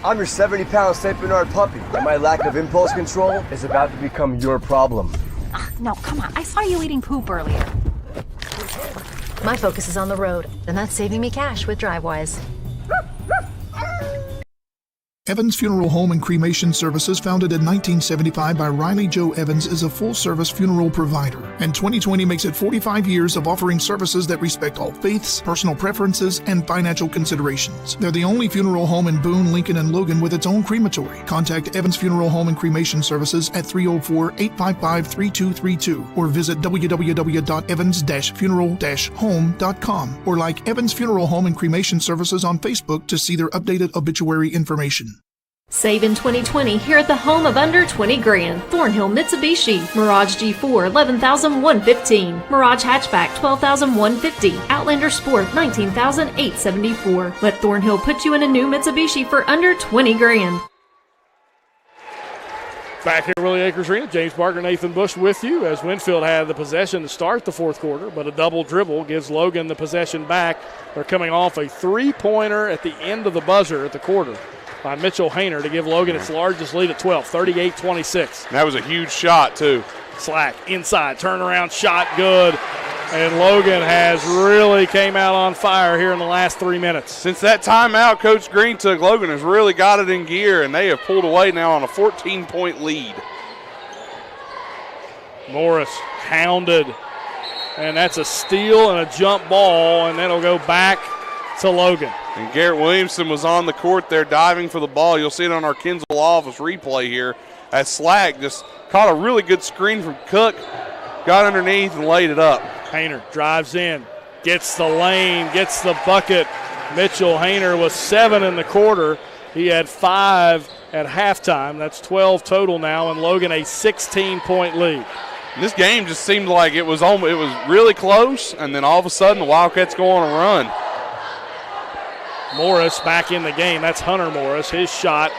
I'm your 70-pound St. Bernard puppy, and my lack of impulse control is about to become your problem. No, come on. I saw you eating poop earlier. My focus is on the road, and that's saving me cash with DriveWise. Evans Funeral Home and Cremation Services, founded in 1975 by Riley Joe Evans, is a full-service funeral provider. And 2020 makes it 45 years of offering services that respect all faiths, personal preferences, and financial considerations. They're the only funeral home in Boone, Lincoln, and Logan with its own crematory. Contact Evans Funeral Home and Cremation Services at 304-855-3232 or visit www.evans-funeral-home.com or like Evans Funeral Home and Cremation Services on Facebook to see their updated obituary information. Save in 2020 here at the home of under 20 grand. Thornhill Mitsubishi. Mirage G4, $11,115. Mirage Hatchback, $12,150. Outlander Sport, $19,874. Let Thornhill put you in a new Mitsubishi for under 20 grand. Back here at Willie Acres Arena, James Barker, Nathan Bush with you as Winfield had the possession to start the fourth quarter, but a double dribble gives Logan the possession back. They're coming off a three-pointer at the end of the buzzer at the quarter by Mitchell Hayner to give Logan its largest lead at 12, 38-26. That was a huge shot, too. Slack inside, turnaround shot, good. And Logan has really came out on fire here in the last 3 minutes. Since that timeout Coach Green took, Logan has really got it in gear, and they have pulled away now on a 14-point lead. Morris hounded, and that's a steal and a jump ball, and then it'll go back to Logan. And Garrett Williamson was on the court there diving for the ball. You'll see it on our Kinsel office replay here as Slack just caught a really good screen from Cook, got underneath and laid it up. Hayner drives in, gets the lane, gets the bucket. Mitchell Hayner was 7 in the quarter. He had 5 at halftime. That's 12 total now, and Logan a 16-point lead. And this game just seemed like it was really close, and then all of a sudden the Wildcats go on a run. Morris back in the game. That's Hunter Morris. His shot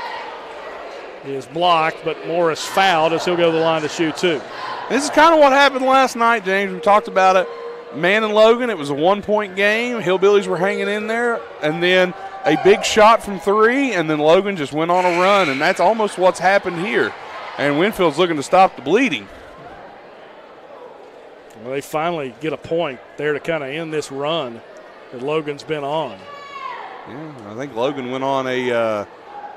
is blocked, but Morris fouled as he'll go to the line to shoot two. This is kind of what happened last night, James. We talked about it. Man and Logan, it was a 1-point game. Hillbillies were hanging in there, and then a big shot from 3, and then Logan just went on a run, and that's almost what's happened here. And Winfield's looking to stop the bleeding. Well, they finally get a point there to kind of end this run that Logan's been on. Yeah, I think Logan went on a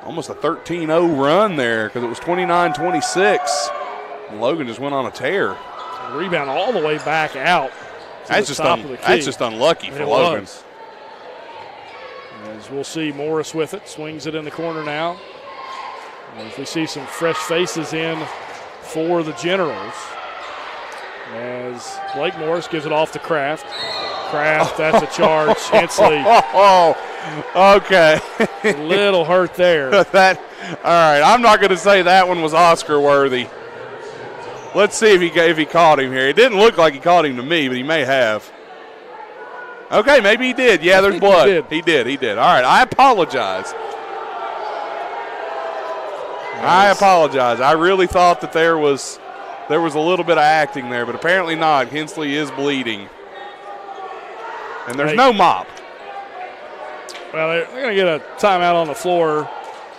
almost a 13-0 run there because it was 29-26. And Logan just went on a tear. Rebound all the way back out. That's just unlucky for Logan. As we'll see Morris with it. Swings it in the corner now. As we see some fresh faces in for the Generals. As Blake Morris gives it off to Kraft. Kraft, that's a charge. Hensley. Okay. A little hurt there. All right, I'm not going to say that one was Oscar worthy. Let's see if he caught him here. It didn't look like he caught him to me, but he may have. Okay, maybe he did. Yeah, there's blood. He did. All right, I apologize. I apologize. I really thought that there was a little bit of acting there, but apparently not. Hensley is bleeding. And there's no mop. Well, they're going to get a timeout on the floor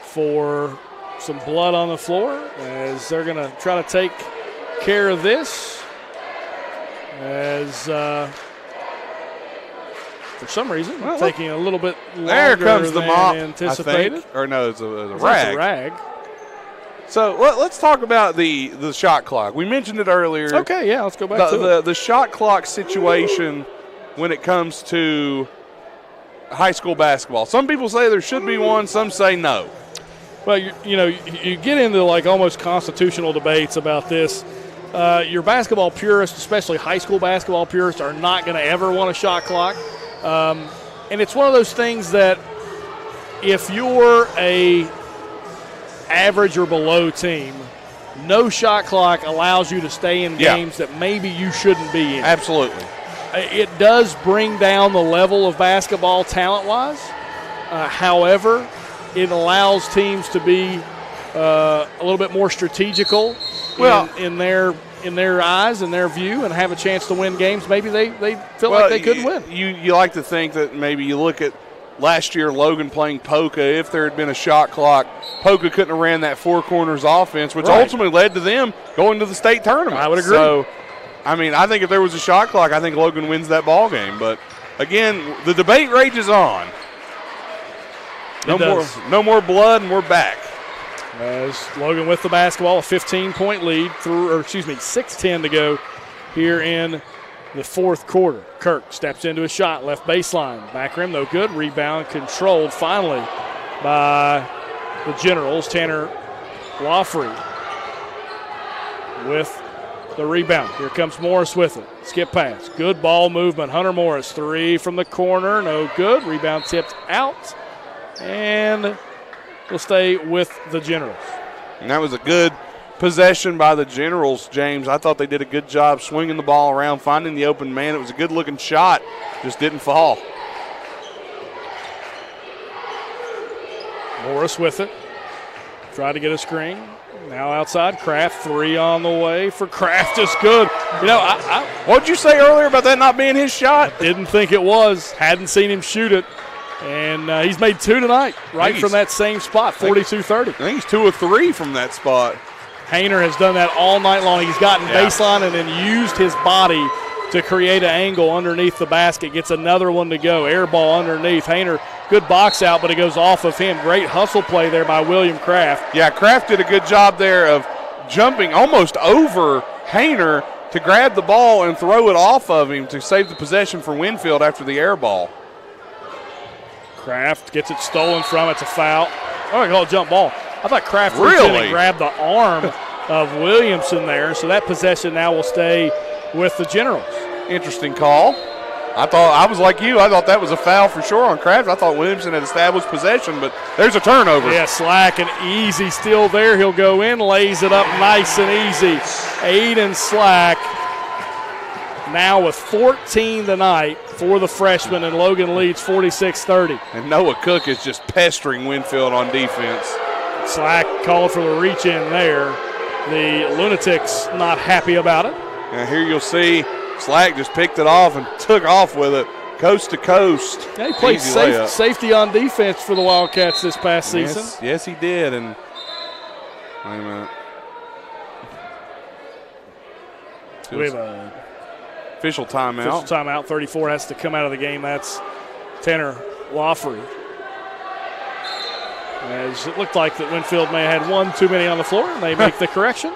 for some blood on the floor as they're going to try to take care of this. As for some reason, taking a little bit longer there comes the than mop, anticipated. I think. Or no, it's a rag. That's a rag. So let's talk about the shot clock. We mentioned it earlier. Okay, yeah, let's go back to it. The shot clock situation when it comes to high school basketball. Some people say there should be one. Some say no. Well, you get into like almost constitutional debates about this. Your basketball purists, especially high school basketball purists, are not going to ever want a shot clock. And it's one of those things that if you're a average or below team, no shot clock allows you to stay in games that maybe you shouldn't be in. Absolutely. It does bring down the level of basketball talent-wise. However, it allows teams to be a little bit more strategical in their eyes and their view and have a chance to win games maybe they feel like they couldn't win. You like to think that maybe you look at last year Logan playing Polka. If there had been a shot clock, Polka couldn't have ran that four corners offense, which ultimately led to them going to the state tournament. I would agree. So, I mean, I think if there was a shot clock, I think Logan wins that ball game. But, again, the debate rages on. No more blood, and we're back. As Logan with the basketball, a 15-point lead 6:10 to go here in the fourth quarter. Kirk steps into a shot, left baseline, back rim, no good. Rebound controlled finally by the Generals. Tanner Lawfrey with the rebound. Here comes Morris with it. Skip pass. Good ball movement. Hunter Morris, three from the corner, no good. Rebound tipped out, and will stay with the Generals. And that was a good possession by the Generals, James. I thought they did a good job swinging the ball around, finding the open man. It was a good-looking shot, just didn't fall. Morris with it. Tried to get a screen. Now outside, Kraft, three on the way for Kraft, just good. What'd you say earlier about that not being his shot? Didn't think it was. Hadn't seen him shoot it. And he's made two tonight, right from that same spot, 42-30. I think he's 2 of 3 from that spot. Hayner has done that all night long. He's gotten baseline and then used his body to create an angle underneath the basket. Gets another one to go. Air ball underneath. Hayner, good box out, but it goes off of him. Great hustle play there by William Kraft. Yeah, Kraft did a good job there of jumping almost over Hayner to grab the ball and throw it off of him to save the possession for Winfield after the air ball. Kraft gets it stolen from. It's a foul. Oh, I call it jump ball. I thought Kraft really reached in and grabbed the arm of Williamson there, so that possession now will stay with the Generals. Interesting call. I was like you. I thought that was a foul for sure on Kraft. I thought Williamson had established possession, but there's a turnover. Yeah, Slack and easy still there. He'll go in, lays it up nice and easy. Aiden Slack now with 14 tonight for the freshman, and Logan leads 46-30. And Noah Cook is just pestering Winfield on defense. Slack called for the reach in there. The Lunatics not happy about it. Now here you'll see Slack just picked it off and took off with it, coast to coast. Yeah, he played safety on defense for the Wildcats this past season. Yes, he did. And wait a minute. We have a official timeout. Official timeout. 34 has to come out of the game. That's Tanner Lawfrey. As it looked like that Winfield may have had one too many on the floor, and they make the correction.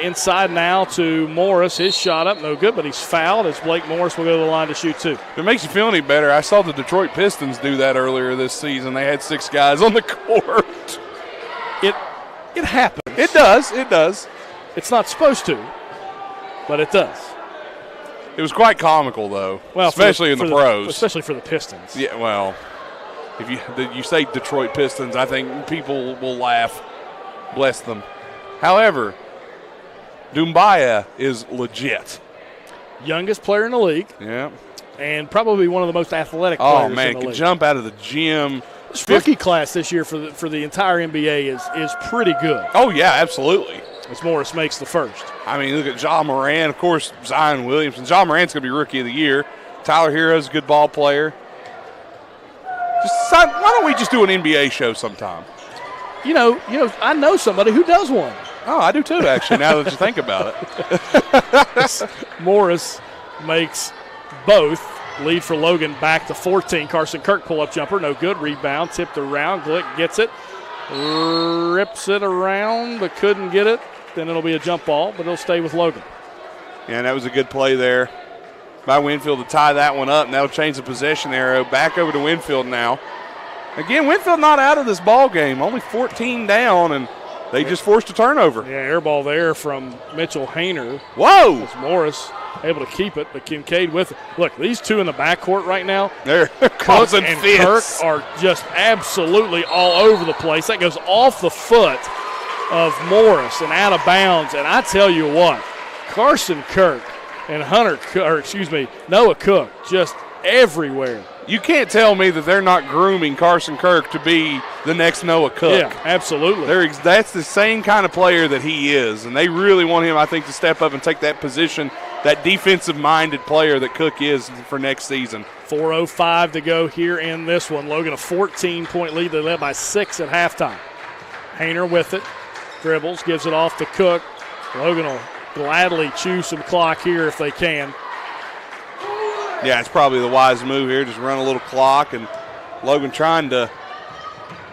Inside now to Morris. His shot up, no good, but he's fouled as Blake Morris will go to the line to shoot two. If it makes you feel any better, I saw the Detroit Pistons do that earlier this season. They had 6 guys on the court. It happens. It does. It's not supposed to, but it does. It was quite comical, though, well, especially in the pros. Especially for the Pistons. Yeah, well, if you say Detroit Pistons, I think people will laugh. Bless them. However, Doumbia is legit. Youngest player in the league. Yeah. And probably one of the most athletic players in the league. Can jump out of the gym. This rookie class this year for the entire NBA is pretty good. Oh, yeah, absolutely. As Morris makes the first. I mean, look at Ja Moran, of course, Zion Williamson. Ja Moran's going to be Rookie of the Year. Tyler Hero's a good ball player. Why don't we just do an NBA show sometime? You know, I know somebody who does one. Oh, I do too, actually, now that you think about it. Morris makes both. Lead for Logan back to 14. Carson Kirk pull-up jumper, no good. Rebound, tipped around. Glick gets it. Rips it around, but couldn't get it. Then it'll be a jump ball, but it'll stay with Logan. Yeah, and that was a good play there by Winfield to tie that one up, and that'll change the possession arrow. Back over to Winfield now. Again, Winfield not out of this ball game. Only 14 down, and they just forced a turnover. Yeah, air ball there from Mitchell Hayner. Whoa! As Morris able to keep it, but Kincaid with it. Look, these two in the backcourt right now, they're causing and Kirk are just absolutely all over the place. That goes off the foot of Morris and out of bounds. And I tell you what, Carson Kirk and Noah Cook just everywhere. You can't tell me that they're not grooming Carson Kirk to be the next Noah Cook. Yeah, absolutely. That's the same kind of player that he is, and they really want him, I think, to step up and take that position, that defensive-minded player that Cook is for next season. 4:05 to go here in this one. Logan a 14-point lead. They led by 6 at halftime. Hayner with it. Dribbles, gives it off to Cook. Logan will gladly chew some clock here if they can. Yeah, it's probably the wise move here. Just run a little clock, and Logan trying to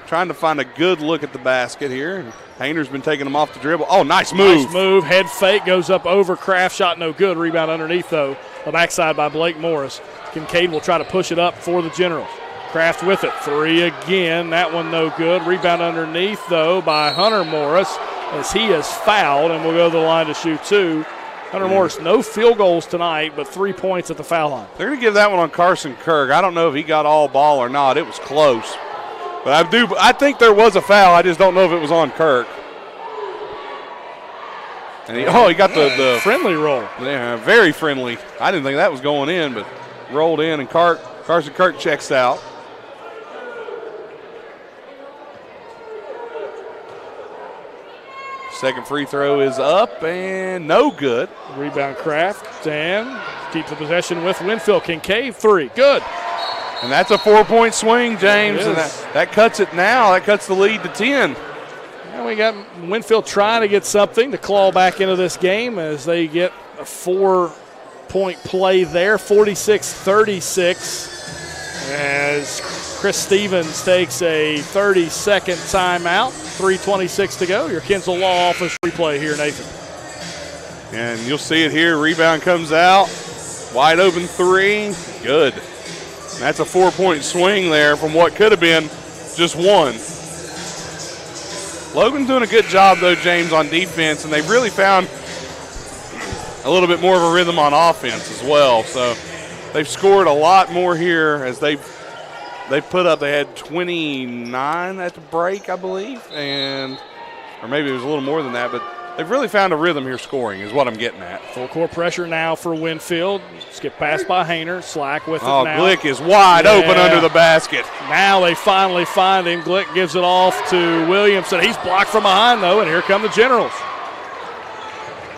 find a good look at the basket here. Hayner's been taking him off the dribble. Oh, nice move. Nice move. Head fake goes up over Kraft. Shot no good. Rebound underneath, though. The backside by Blake Morris. Kincaid will try to push it up for the Generals. Kraft with it. 3 again. That one no good. Rebound underneath, though, by Hunter Morris as he is fouled and will go to the line to shoot 2. Hunter Morris, no field goals tonight, but 3 points at the foul line. They're going to give that one on Carson Kirk. I don't know if he got all ball or not. It was close. But I think there was a foul. I just don't know if it was on Kirk. And he got the friendly roll. Yeah, very friendly. I didn't think that was going in, but rolled in, and Carson Kirk checks out. Second free throw is up and no good. Rebound Kraft and keep the possession with Winfield. Kincaid 3. Good. And that's a 4-point swing, James. And that cuts it now. That cuts the lead to 10. Now we got Winfield trying to get something to claw back into this game as they get a 4-point play there. 46-36 as Chris Stevens takes a 30-second timeout. 3:26 to go. Your Kinsel Law Office replay here, Nathan. And you'll see it here. Rebound comes out. Wide open 3. Good. And that's a 4-point swing there from what could have been just 1. Logan's doing a good job, though, James, on defense, and they've really found a little bit more of a rhythm on offense as well. So they've scored a lot more here as they put up, they had 29 at the break, I believe, or maybe it was a little more than that, but they've really found a rhythm here scoring is what I'm getting at. Full court pressure now for Winfield. Skip pass by Hayner. Slack with it now. Glick is wide open under the basket. Now they finally find him. Glick gives it off to Williamson. He's blocked from behind, though, and here come the Generals.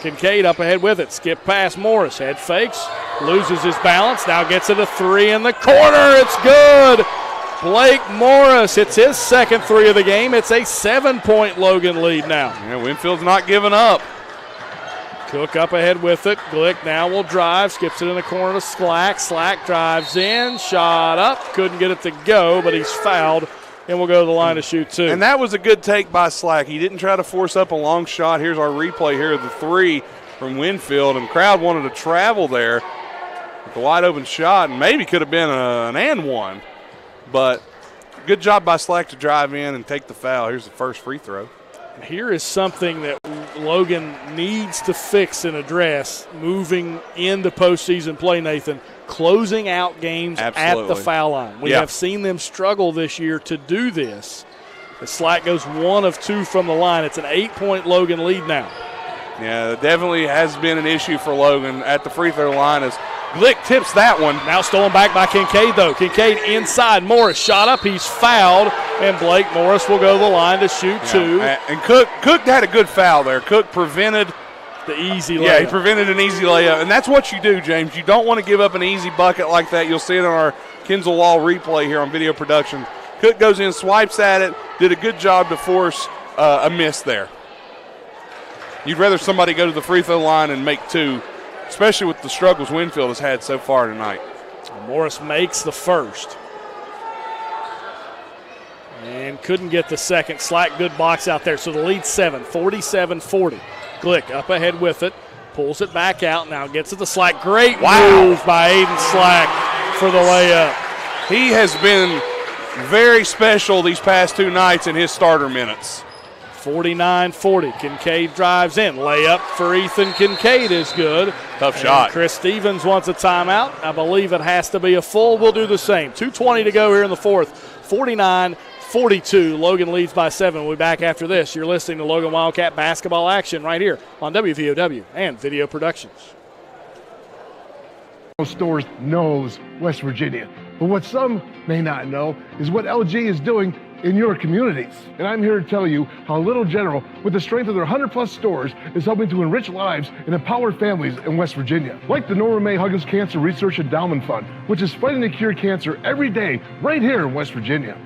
Kincaid up ahead with it. Skip pass Morris. Head fakes. Loses his balance. Now gets it a 3 in the corner. It's good. Blake Morris hits his second 3 of the game. It's a 7-point Logan lead now. Yeah, Winfield's not giving up. Cook up ahead with it. Glick now will drive. Skips it in the corner to Slack. Slack drives in. Shot up. Couldn't get it to go, but he's fouled. And we'll go to the line to shoot 2. And that was a good take by Slack. He didn't try to force up a long shot. Here's our replay here of the 3 from Winfield. And crowd wanted to travel there with the wide open shot. And maybe could have been an and one. But good job by Slack to drive in and take the foul. Here's the first free throw. Here is something that Logan needs to fix and address moving into postseason play, Nathan. Closing out games at the foul line. We have seen them struggle this year to do this. The Slack goes 1 of 2 from the line. It's an 8-point Logan lead now. Yeah, it definitely has been an issue for Logan at the free throw line as Glick tips that one. Now stolen back by Kincaid, though. Kincaid inside. Morris shot up. He's fouled, and Blake Morris will go to the line to shoot 2. And Cook had a good foul there. Cook prevented the easy layup. Yeah, he prevented an easy layup, and that's what you do, James. You don't want to give up an easy bucket like that. You'll see it on our Kinsel Law replay here on video production. Cook goes in, swipes at it, did a good job to force a miss there. You'd rather somebody go to the free throw line and make two, especially with the struggles Winfield has had so far tonight. Morris makes the first. And couldn't get the second. Slack, good box out there. So the lead's 7, 47-40. Glick up ahead with it. Pulls it back out. Now gets it to Slack. Great move by Aiden Slack for the layup. He has been very special these past two nights in his starter minutes. 49-40. Kincaid drives in. Layup for Ethan Kincaid is good. Tough shot. Chris Stevens wants a timeout. I believe it has to be a full. We'll do the same. 2:20 to go here in the fourth. 49-42. Logan leads by 7. We'll be back after this. You're listening to Logan Wildcat basketball action right here on WVOW and Video Productions. Stores knows West Virginia. But what some may not know is what LG is doing in your communities. And I'm here to tell you how Little General, with the strength of their 100+ stores, is helping to enrich lives and empower families in West Virginia. Like the Norma May Huggins Cancer Research Endowment Fund, which is fighting to cure cancer every day right here in West Virginia.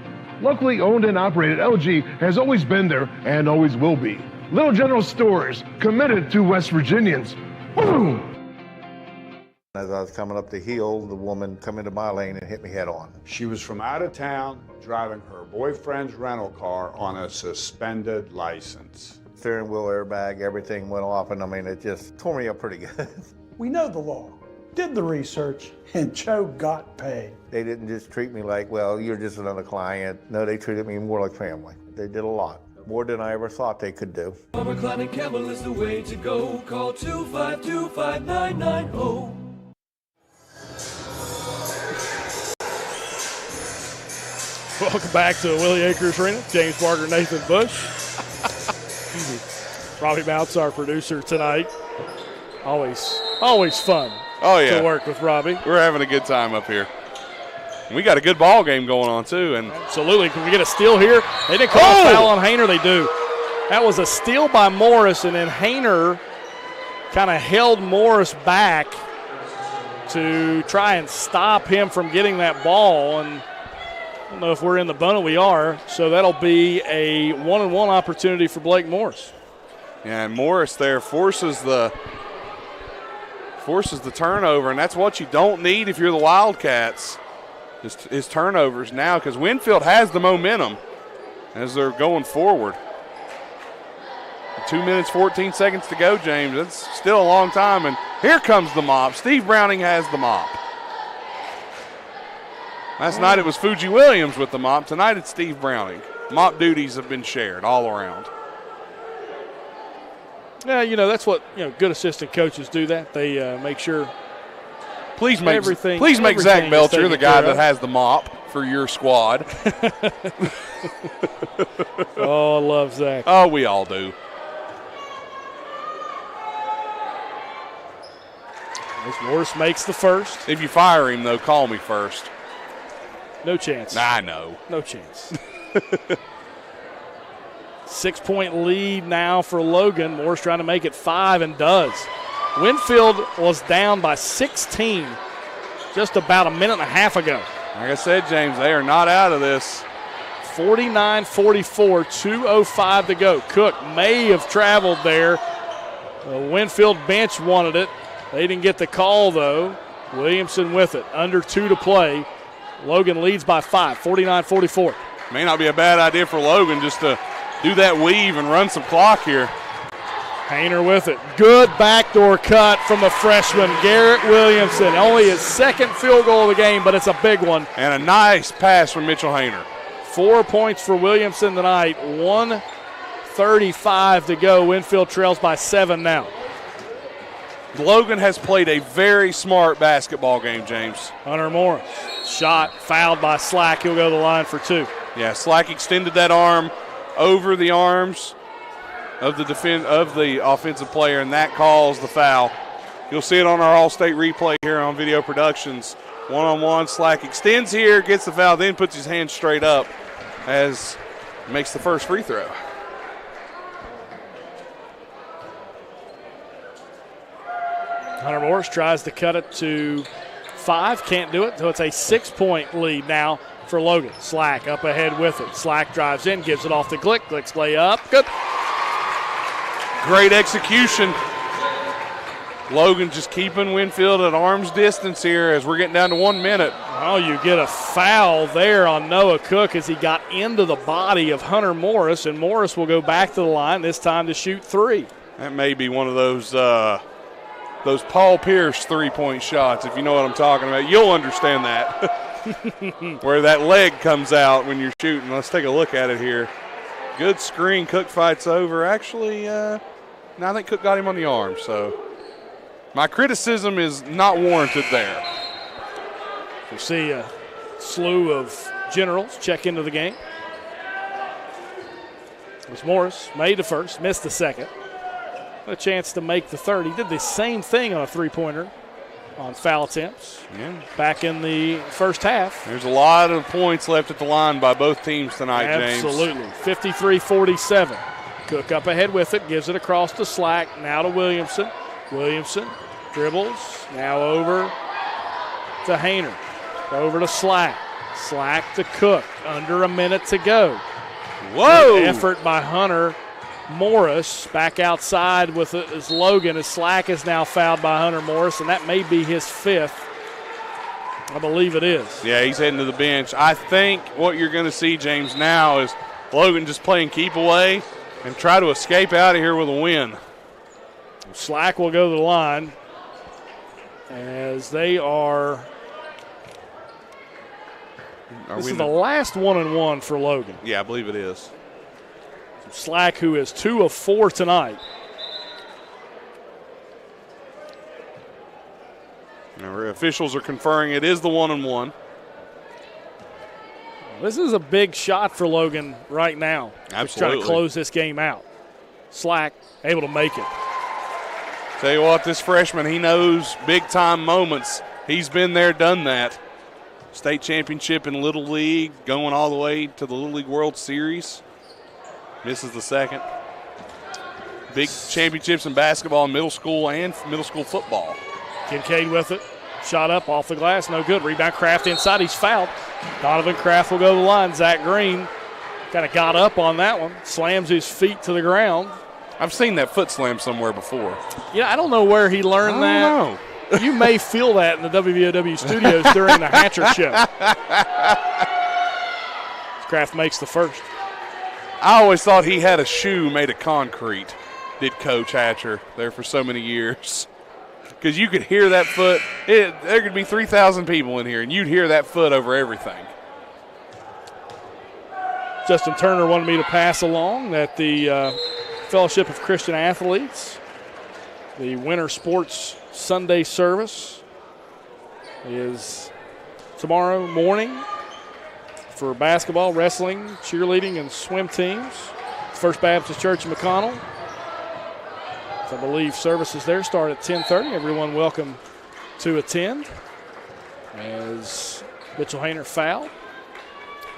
Locally owned and operated, LG has always been there and always will be. Little General stores, committed to West Virginians. Boom! As I was coming up the hill, the woman come into my lane and hit me head on. She was from out of town, driving her boyfriend's rental car on a suspended license. Steering wheel airbag, everything went off, and I mean, it just tore me up pretty good. We know the law, did the research, and Joe got paid. They didn't just treat me like, well, you're just another client. No, they treated me more like family. They did a lot, more than I ever thought they could do. Palmer, Klein & Campbell is the way to go. Call 252-5990. Welcome back to Willie Acres Arena. James Barker, Nathan Bush. Robbie Mounts, our producer tonight. Always fun to work with Robbie. We're having a good time up here. We got a good ball game going on, too. And absolutely. Can we get a steal here? They didn't call a foul on Hayner. They do. That was a steal by Morris, and then Hayner kind of held Morris back to try and stop him from getting that ball. And I don't know if we're in the bundle. We are. So that'll be a 1-on-1 opportunity for Blake Morris. Yeah, and Morris there forces the turnover, and that's what you don't need if you're the Wildcats, is turnovers now, because Winfield has the momentum as they're going forward. 2 minutes, 14 seconds to go, James. That's still a long time, and here comes the mop. Steve Browning has the mop. Last night it was Fuji Williams with the mop. Tonight it's Steve Browning. Mop duties have been shared all around. Yeah, that's what good assistant coaches do. That they make sure. Please make everything. Please make Zach Belcher the guy that of. has the mop for your squad. Oh, I love Zach. Oh, we all do. Morris makes the first. If you fire him, though, call me first. No chance. I know. No chance. 6-point lead now for Logan. Morris trying to make it 5 and does. Winfield was down by 16 just about a minute and a half ago. Like I said, James, they are not out of this. 49-44, 2:05 to go. Cook may have traveled there. The Winfield bench wanted it. They didn't get the call, though. Williamson with it. Under 2 to play. Logan leads by 5, 49-44. May not be a bad idea for Logan just to do that weave and run some clock here. Hayner with it. Good backdoor cut from the freshman, Garrett Williamson. Only his second field goal of the game, but it's a big one. And a nice pass from Mitchell Hayner. 4 points for Williamson tonight. 1:35 to go. Winfield trails by 7 now. Logan has played a very smart basketball game, James. Hunter Morris. Shot fouled by Slack. He'll go to the line for 2. Yeah, Slack extended that arm over the arms of the offensive player, and that calls the foul. You'll see it on our All-State replay here on Video Productions. 1-on-1, Slack extends here, gets the foul, then puts his hand straight up as makes the first free throw. Hunter Morris tries to cut it to 5, can't do it, so it's a 6-point lead now for Logan. Slack up ahead with it. Slack drives in, gives it off to Glick. Glick's layup, good. Great execution. Logan just keeping Winfield at arm's distance here as we're getting down to 1 minute. Oh, you get a foul there on Noah Cook as he got into the body of Hunter Morris, and Morris will go back to the line, this time to shoot 3. That may be one of those Paul Pierce three-point shots, if you know what I'm talking about. You'll understand that. Where that leg comes out when you're shooting. Let's take a look at it here. Good screen. Cook fights over. Actually, no, I think Cook got him on the arm, so my criticism is not warranted there. You see a slew of generals check into the game. It was Morris, made the first, missed the second. A chance to make the third. He did the same thing on a three-pointer on foul attempts back in the first half. There's a lot of points left at the line by both teams tonight, James. Absolutely. 53-47. Cook up ahead with it, gives it across to Slack, now to Williamson. Williamson dribbles, now over to Hayner. Over to Slack. Slack to Cook. Under a minute to go. Whoa! Good effort by Hunter Morris back outside with it as Logan. As Slack is now fouled by Hunter Morris, and that may be his 5th. I believe it is. Yeah, he's heading to the bench. I think what you're going to see, James, now is Logan just playing keep away and try to escape out of here with a win. Slack will go to the line as they are. This is the last 1-and-1 for Logan. Yeah, I believe it is. Slack, who is 2 of 4 tonight. Now, officials are conferring it is the 1-and-1. This is a big shot for Logan right now. Absolutely. Trying to close this game out. Slack able to make it. Tell you what, this freshman, he knows big-time moments. He's been there, done that. State championship in Little League, going all the way to the Little League World Series. Misses the second. Big championships in basketball in middle school and middle school football. Kincaid with it. Shot up off the glass, no good. Rebound Kraft inside, he's fouled. Donovan Kraft will go to the line. Zach Green kind of got up on that one. Slams his feet to the ground. I've seen that foot slam somewhere before. Yeah, I don't know where he learned that. I don't know. You may feel that in the WVOW studios during the Hatcher show. Kraft makes the first. I always thought he had a shoe made of concrete, did Coach Hatcher there for so many years. Because you could hear that foot. There could be 3,000 people in here, and you'd hear that foot over everything. Justin Turner wanted me to pass along that the Fellowship of Christian Athletes, the Winter Sports Sunday service, is tomorrow morning for basketball, wrestling, cheerleading, and swim teams. First Baptist Church in McConnell. So I believe services there start at 10:30. Everyone welcome to attend. As Mitchell Hayner fouled.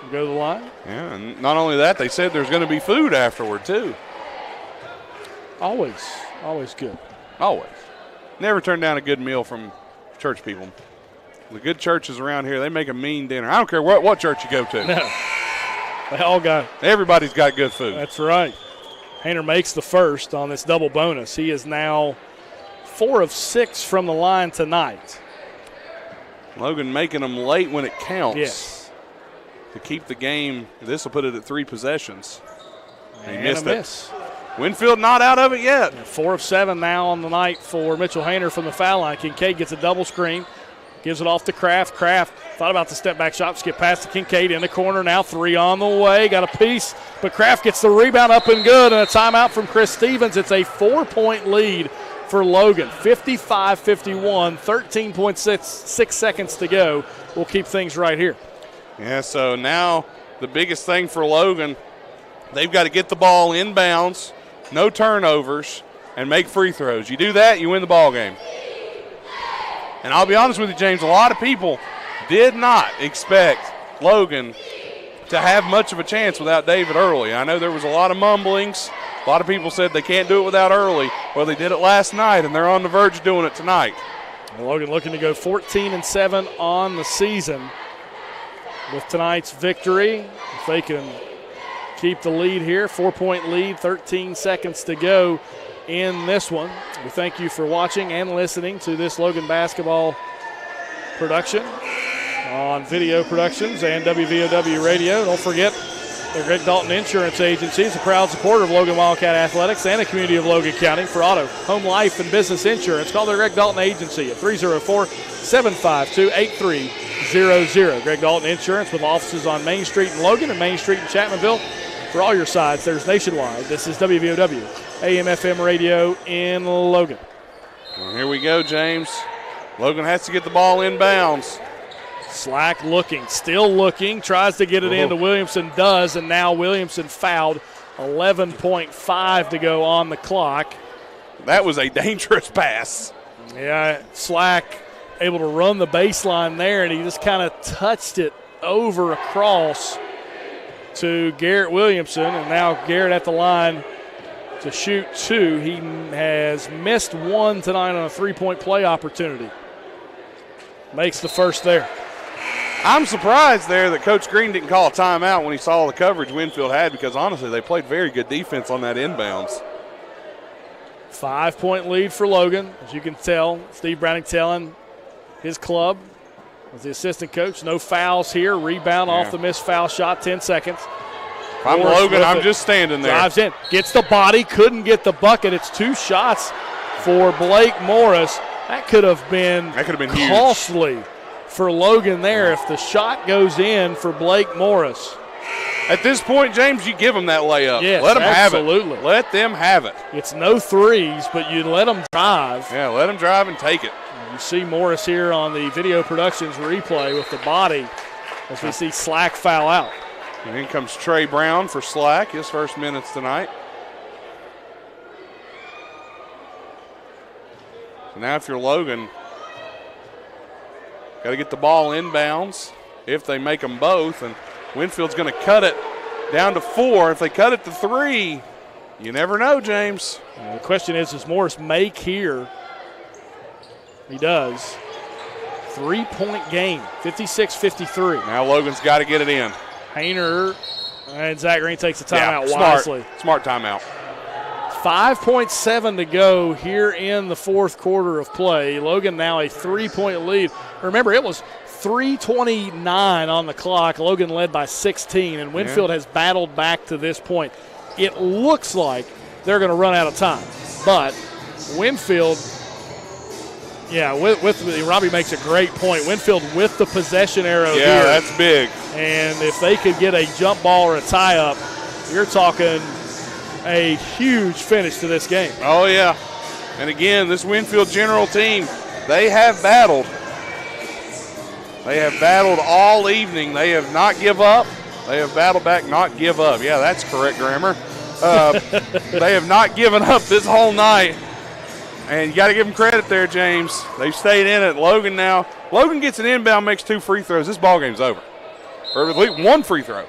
We'll go to the line. Yeah, and not only that, they said there's going to be food afterward, too. Always good. Always. Never turn down a good meal from church people. The good churches around here, they make a mean dinner. I don't care what church you go to. No. They all got. Everybody's got good food. That's right. Hayner makes the first on this double bonus. He is now 4 of 6 from the line tonight. Logan making them late when it counts. Yes. To keep the game, this will put it at 3 possessions. And he missed a it. miss. Winfield not out of it yet. 4 of 7 now on the night for Mitchell Hayner from the foul line. Kincaid gets a double screen. Gives it off to Kraft. Kraft thought about the step-back shot. Skip past to Kincaid in the corner. Now 3 on the way. Got a piece, but Kraft gets the rebound up and good. And a timeout from Chris Stevens. It's a 4-point lead for Logan. 55-51, 13.6 seconds to go. We'll keep things right here. Yeah, so now the biggest thing for Logan, they've got to get the ball inbounds, no turnovers, and make free throws. You do that, you win the ball game. And I'll be honest with you, James, a lot of people did not expect Logan to have much of a chance without David Early. I know there was a lot of mumblings. A lot of people said they can't do it without Early. Well, they did it last night, and they're on the verge of doing it tonight. Logan looking to go 14-7 on the season with tonight's victory. If they can keep the lead here, 4-point lead, 13 seconds to go in this one. We thank you for watching and listening to this Logan basketball production on Video Productions and WVOW Radio. Don't forget, the Greg Dalton Insurance Agency is a proud supporter of Logan Wildcat Athletics and the community of Logan County. For auto, home, life, and business insurance, call the Greg Dalton Agency at 304-752-8300. Greg Dalton Insurance with offices on Main Street in Logan and Main Street in Chapmanville. For all your sides, there's nationwide. This is WVOW AM/FM radio in Logan. Well, here we go, James. Logan has to get the ball inbounds. Slack looking, still looking, tries to get it into Williamson, does, and now Williamson fouled. 11.5 to go on the clock. That was a dangerous pass. Yeah, Slack able to run the baseline there, and he just kind of touched it over across to Garrett Williamson, and now Garrett at the line to shoot two. He has missed one tonight on a three-point play opportunity. Makes the first there. I'm surprised there that Coach Green didn't call a timeout when he saw the coverage Winfield had, because honestly they played very good defense on that inbounds. 5-point lead for Logan. As you can tell, Steve Browning telling his club as the assistant coach, no fouls here. Rebound off the missed foul shot, 10 seconds. If I'm Logan, I'm just standing there. Drives in, gets the body, couldn't get the bucket. It's two shots for Blake Morris. That could have been costly huge for Logan there if the shot goes in for Blake Morris. At this point, James, you give them that layup. Yes, let them absolutely. have it. Let them have it. It's no threes, but you let them drive. Yeah, let them drive and take it. You see Morris here on the Video Productions replay with the body as we see Slack foul out. And in comes Trey Brown for Slack, his first minutes tonight. So now if you're Logan, got to get the ball inbounds if they make them both. And Winfield's going to cut it down to 4. If they cut it to 3, you never know, James. The question is, does Morris make here? He does. 3-point game, 56-53. Now Logan's got to get it in. Hayner and Zach Green takes the timeout wisely. Smart timeout. 5.7 to go here in the fourth quarter of play. Logan now a 3-point lead. Remember, it was 3:29 on the clock. Logan led by 16, and Winfield has battled back to this point. It looks like they're going to run out of time, but Winfield, Robbie makes a great point. Winfield with the possession arrow here. Yeah, that's big. And if they could get a jump ball or a tie-up, you're talking a huge finish to this game. Oh, yeah. And again, this Winfield General team, they have battled. They have battled all evening. They have not give up. They have battled back, not give up. Yeah, that's correct grammar. They have not given up this whole night. And you got to give them credit there, James. They've stayed in it. Logan now. Logan gets an inbound, makes 2 free throws. This ball game's over. Or at least 1 free throw.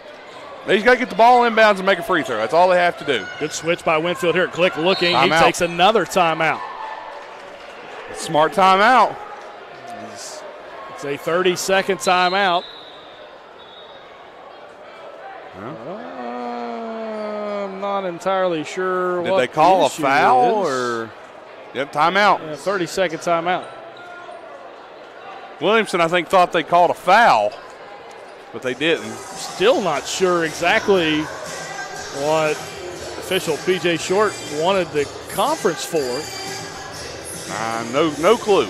They just got to get the ball inbounds and make a free throw. That's all they have to do. Good switch by Winfield here. Glick looking. He takes another timeout. Smart timeout. It's a 30-second timeout. I'm not entirely sure Did what they call the a issue foul is. or? Yep, timeout. Yeah, 30-second timeout. Williamson, I think, thought they called a foul, but they didn't. Still not sure exactly what official P.J. Short wanted the conference for. No clue.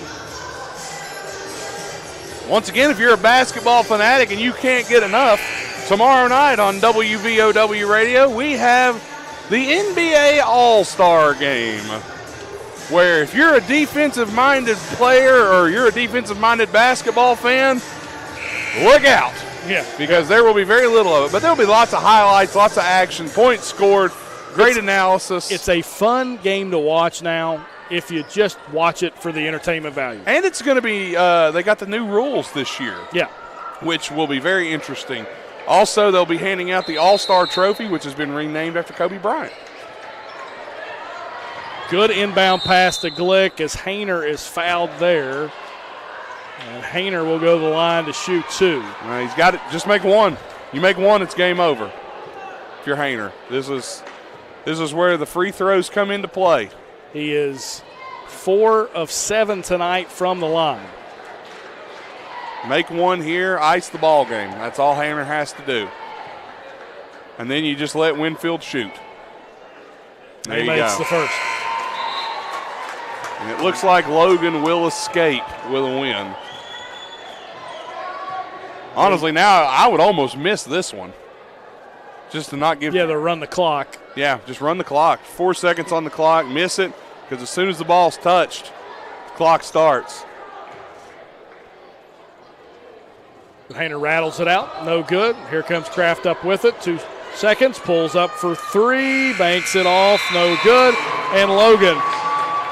Once again, if you're a basketball fanatic and you can't get enough, tomorrow night on WVOW Radio, we have the NBA All-Star Game, where if you're a defensive-minded player or you're a defensive-minded basketball fan, look out. Yeah. Because there will be very little of it. But there will be lots of highlights, lots of action, points scored, great analysis. It's a fun game to watch now if you just watch it for the entertainment value. And it's going to be, they got the new rules this year. Yeah. Which will be very interesting. Also, they'll be handing out the All-Star Trophy, which has been renamed after Kobe Bryant. Good inbound pass to Glick as Hayner is fouled there. And Hayner will go to the line to shoot 2. He's got it. Just make one. You make one, it's game over. If you're Hayner, this is where the free throws come into play. He is 4 of 7 tonight from the line. Make one here, ice the ball game. That's all Hayner has to do. And then you just let Winfield shoot. There he you makes go. The first. And it looks like Logan will escape with a win. Honestly, now I would almost miss this one. Just to not give. Yeah, to run the clock. Yeah, just run the clock. 4 seconds on the clock. Miss it, because as soon as the ball's touched, the clock starts. Hayner rattles it out. No good. Here comes Kraft up with it. 2 seconds. Pulls up for 3. Banks it off. No good. And Logan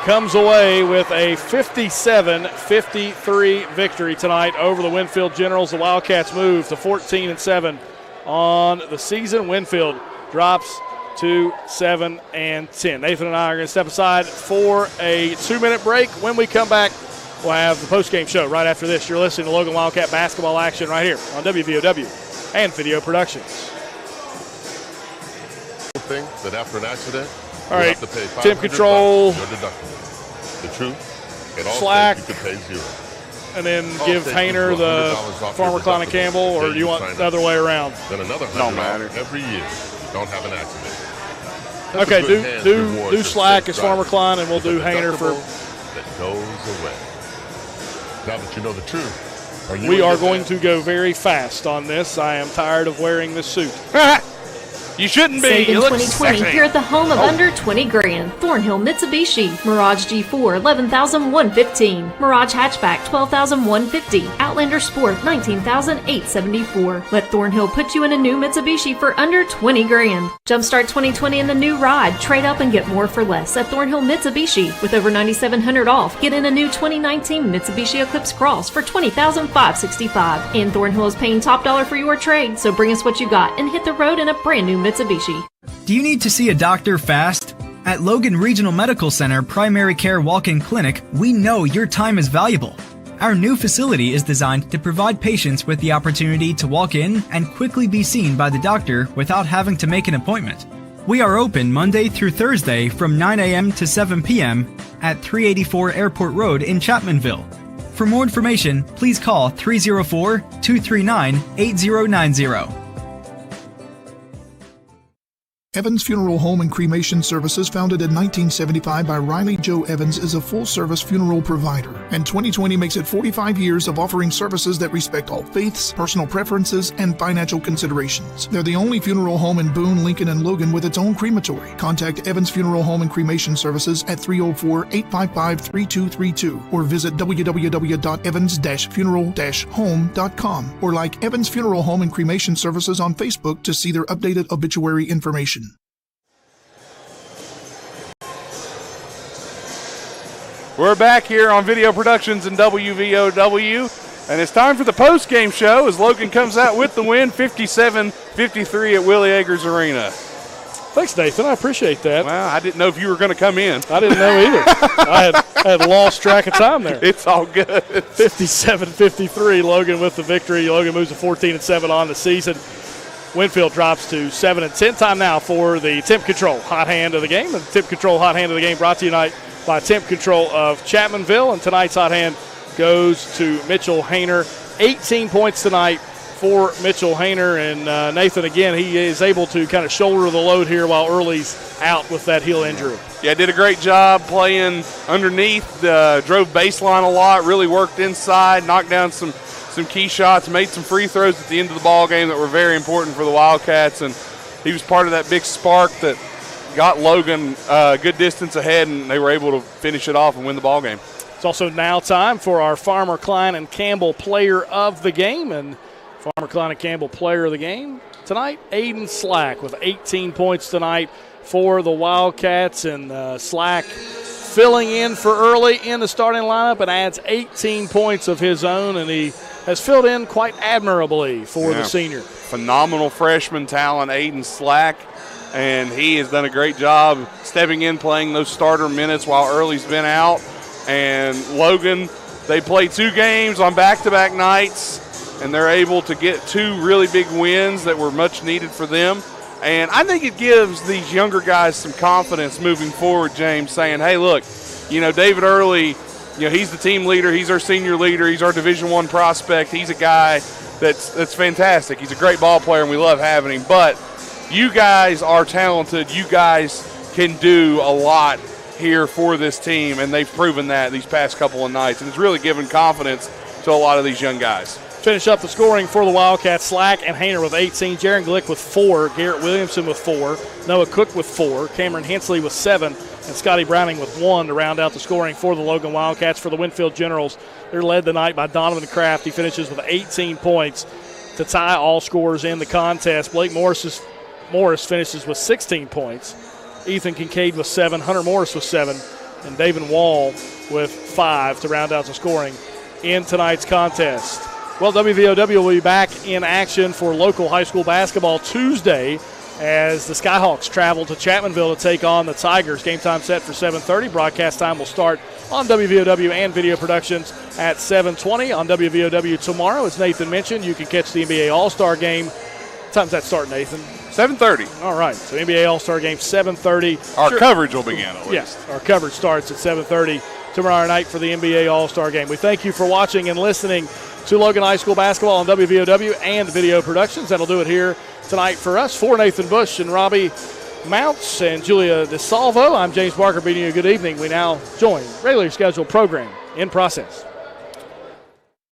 comes away with a 57-53 victory tonight over the Winfield Generals. The Wildcats move to 14-7 on the season. Winfield drops to 7-10. Nathan and I are going to step aside for a 2-minute break. When we come back, we'll have the postgame show right after this. You're listening to Logan Wildcat basketball action right here on WVOW and Video Productions. Thing that after an accident, all right, temp control, the truth, and all slack, you could pay 0. and then give Hayner the Farmer Klein and Campbell, or do you want the other way around? Then another $100 every year. Don't have an accident. That's okay, do slack as Farmer Klein, and we'll do Hayner for. That goes away. Now that you know the truth, we are going to go very fast on this. I am tired of wearing this suit. You shouldn't be. Save in you 2020 here at the home of under 20 grand. Thornhill Mitsubishi. Mirage G4, 11,115. Mirage Hatchback, 12,150. Outlander Sport, 19,874. Let Thornhill put you in a new Mitsubishi for under 20 grand. Jumpstart 2020 in the new ride. Trade up and get more for less at Thornhill Mitsubishi. With over $9,700 off, get in a new 2019 Mitsubishi Eclipse Cross for $20,565. And Thornhill is paying top dollar for your trade, so bring us what you got and hit the road in a brand new Mitsubishi. Do you need to see a doctor fast? At Logan Regional Medical Center Primary Care Walk-In Clinic, we know your time is valuable. Our new facility is designed to provide patients with the opportunity to walk in and quickly be seen by the doctor without having to make an appointment. We are open Monday through Thursday from 9 a.m. to 7 p.m. at 384 Airport Road in Chapmanville. For more information, please call 304-239-8090. Evans Funeral Home and Cremation Services, founded in 1975 by Riley Joe Evans, is a full-service funeral provider, and 2020 makes it 45 years of offering services that respect all faiths, personal preferences, and financial considerations. They're the only funeral home in Boone, Lincoln, and Logan with its own crematory. Contact Evans Funeral Home and Cremation Services at 304-855-3232 or visit www.evans-funeral-home.com or like Evans Funeral Home and Cremation Services on Facebook to see their updated obituary information. We're back here on Video Productions and WVOW, and it's time for the post-game show as Logan comes out with the win, 57-53 at Willie Agers Arena. Thanks, Nathan. I appreciate that. Well, I didn't know if you were going to come in. I didn't know either. I had lost track of time there. It's all good. 57-53, Logan with the victory. Logan moves to 14-7 on the season. Winfield drops to 7-10. Time now for the Temp Control Hot Hand of the Game. The Temp Control Hot Hand of the Game brought to you tonight by Temp Control of Chapmanville. And tonight's hot hand goes to Mitchell Hayner. 18 points tonight for Mitchell Hayner. And Nathan, again, he is able to kind of shoulder the load here while Early's out with that heel injury. Yeah, did a great job playing underneath, drove baseline a lot, really worked inside, knocked down some key shots, made some free throws at the end of the ball game that were very important for the Wildcats, and he was part of that big spark that got Logan a good distance ahead, and they were able to finish it off and win the ball game. It's also now time for our Farmer Klein and Campbell Player of the Game, and Farmer Klein and Campbell Player of the Game tonight, Aiden Slack with 18 points tonight for the Wildcats, and Slack filling in for Early in the starting lineup and adds 18 points of his own, and he has filled in quite admirably for the senior. Phenomenal freshman talent, Aiden Slack. and he has done a great job stepping in, playing those starter minutes while Early's been out. And Logan, they play 2 games on back-to-back nights, and they're able to get 2 really big wins that were much needed for them. And I think it gives these younger guys some confidence moving forward, James, saying, hey, look, David Early, he's the team leader. He's our senior leader. He's our Division I prospect. He's a guy that's fantastic. He's a great ball player, and we love having him. But you guys are talented. You guys can do a lot here for this team, and they've proven that these past couple of nights. And it's really given confidence to a lot of these young guys. Finish up the scoring for the Wildcats. Slack and Hayner with 18. Jaron Glick with 4. Garrett Williamson with 4. Noah Cook with 4. Cameron Hensley with 7. And Scotty Browning with 1 to round out the scoring for the Logan Wildcats. For the Winfield Generals, they're led tonight by Donovan Kraft. He finishes with 18 points to tie all scorers in the contest. Blake Morris finishes with 16 points. Ethan Kincaid with 7. Hunter Morris with 7. And David Wall with 5 to round out the scoring in tonight's contest. Well, WVOW will be back in action for local high school basketball Tuesday as the Skyhawks travel to Chapmanville to take on the Tigers. Game time set for 7:30. Broadcast time will start on WVOW and Video Productions at 7:20. On WVOW tomorrow, as Nathan mentioned, you can catch the NBA All-Star Game. What time's that start, Nathan? 7:30. All right, so NBA All-Star Game, 7:30. Our coverage will begin, at least. Yes, our coverage starts at 7:30 tomorrow night for the NBA All-Star Game. We thank you for watching and listening to Logan High School basketball on WVOW and Video Productions. That'll do it here tonight for us. For Nathan Bush and Robbie Mounts and Julia DeSalvo, I'm James Barker bidding you a good evening. We now join regularly scheduled program in process.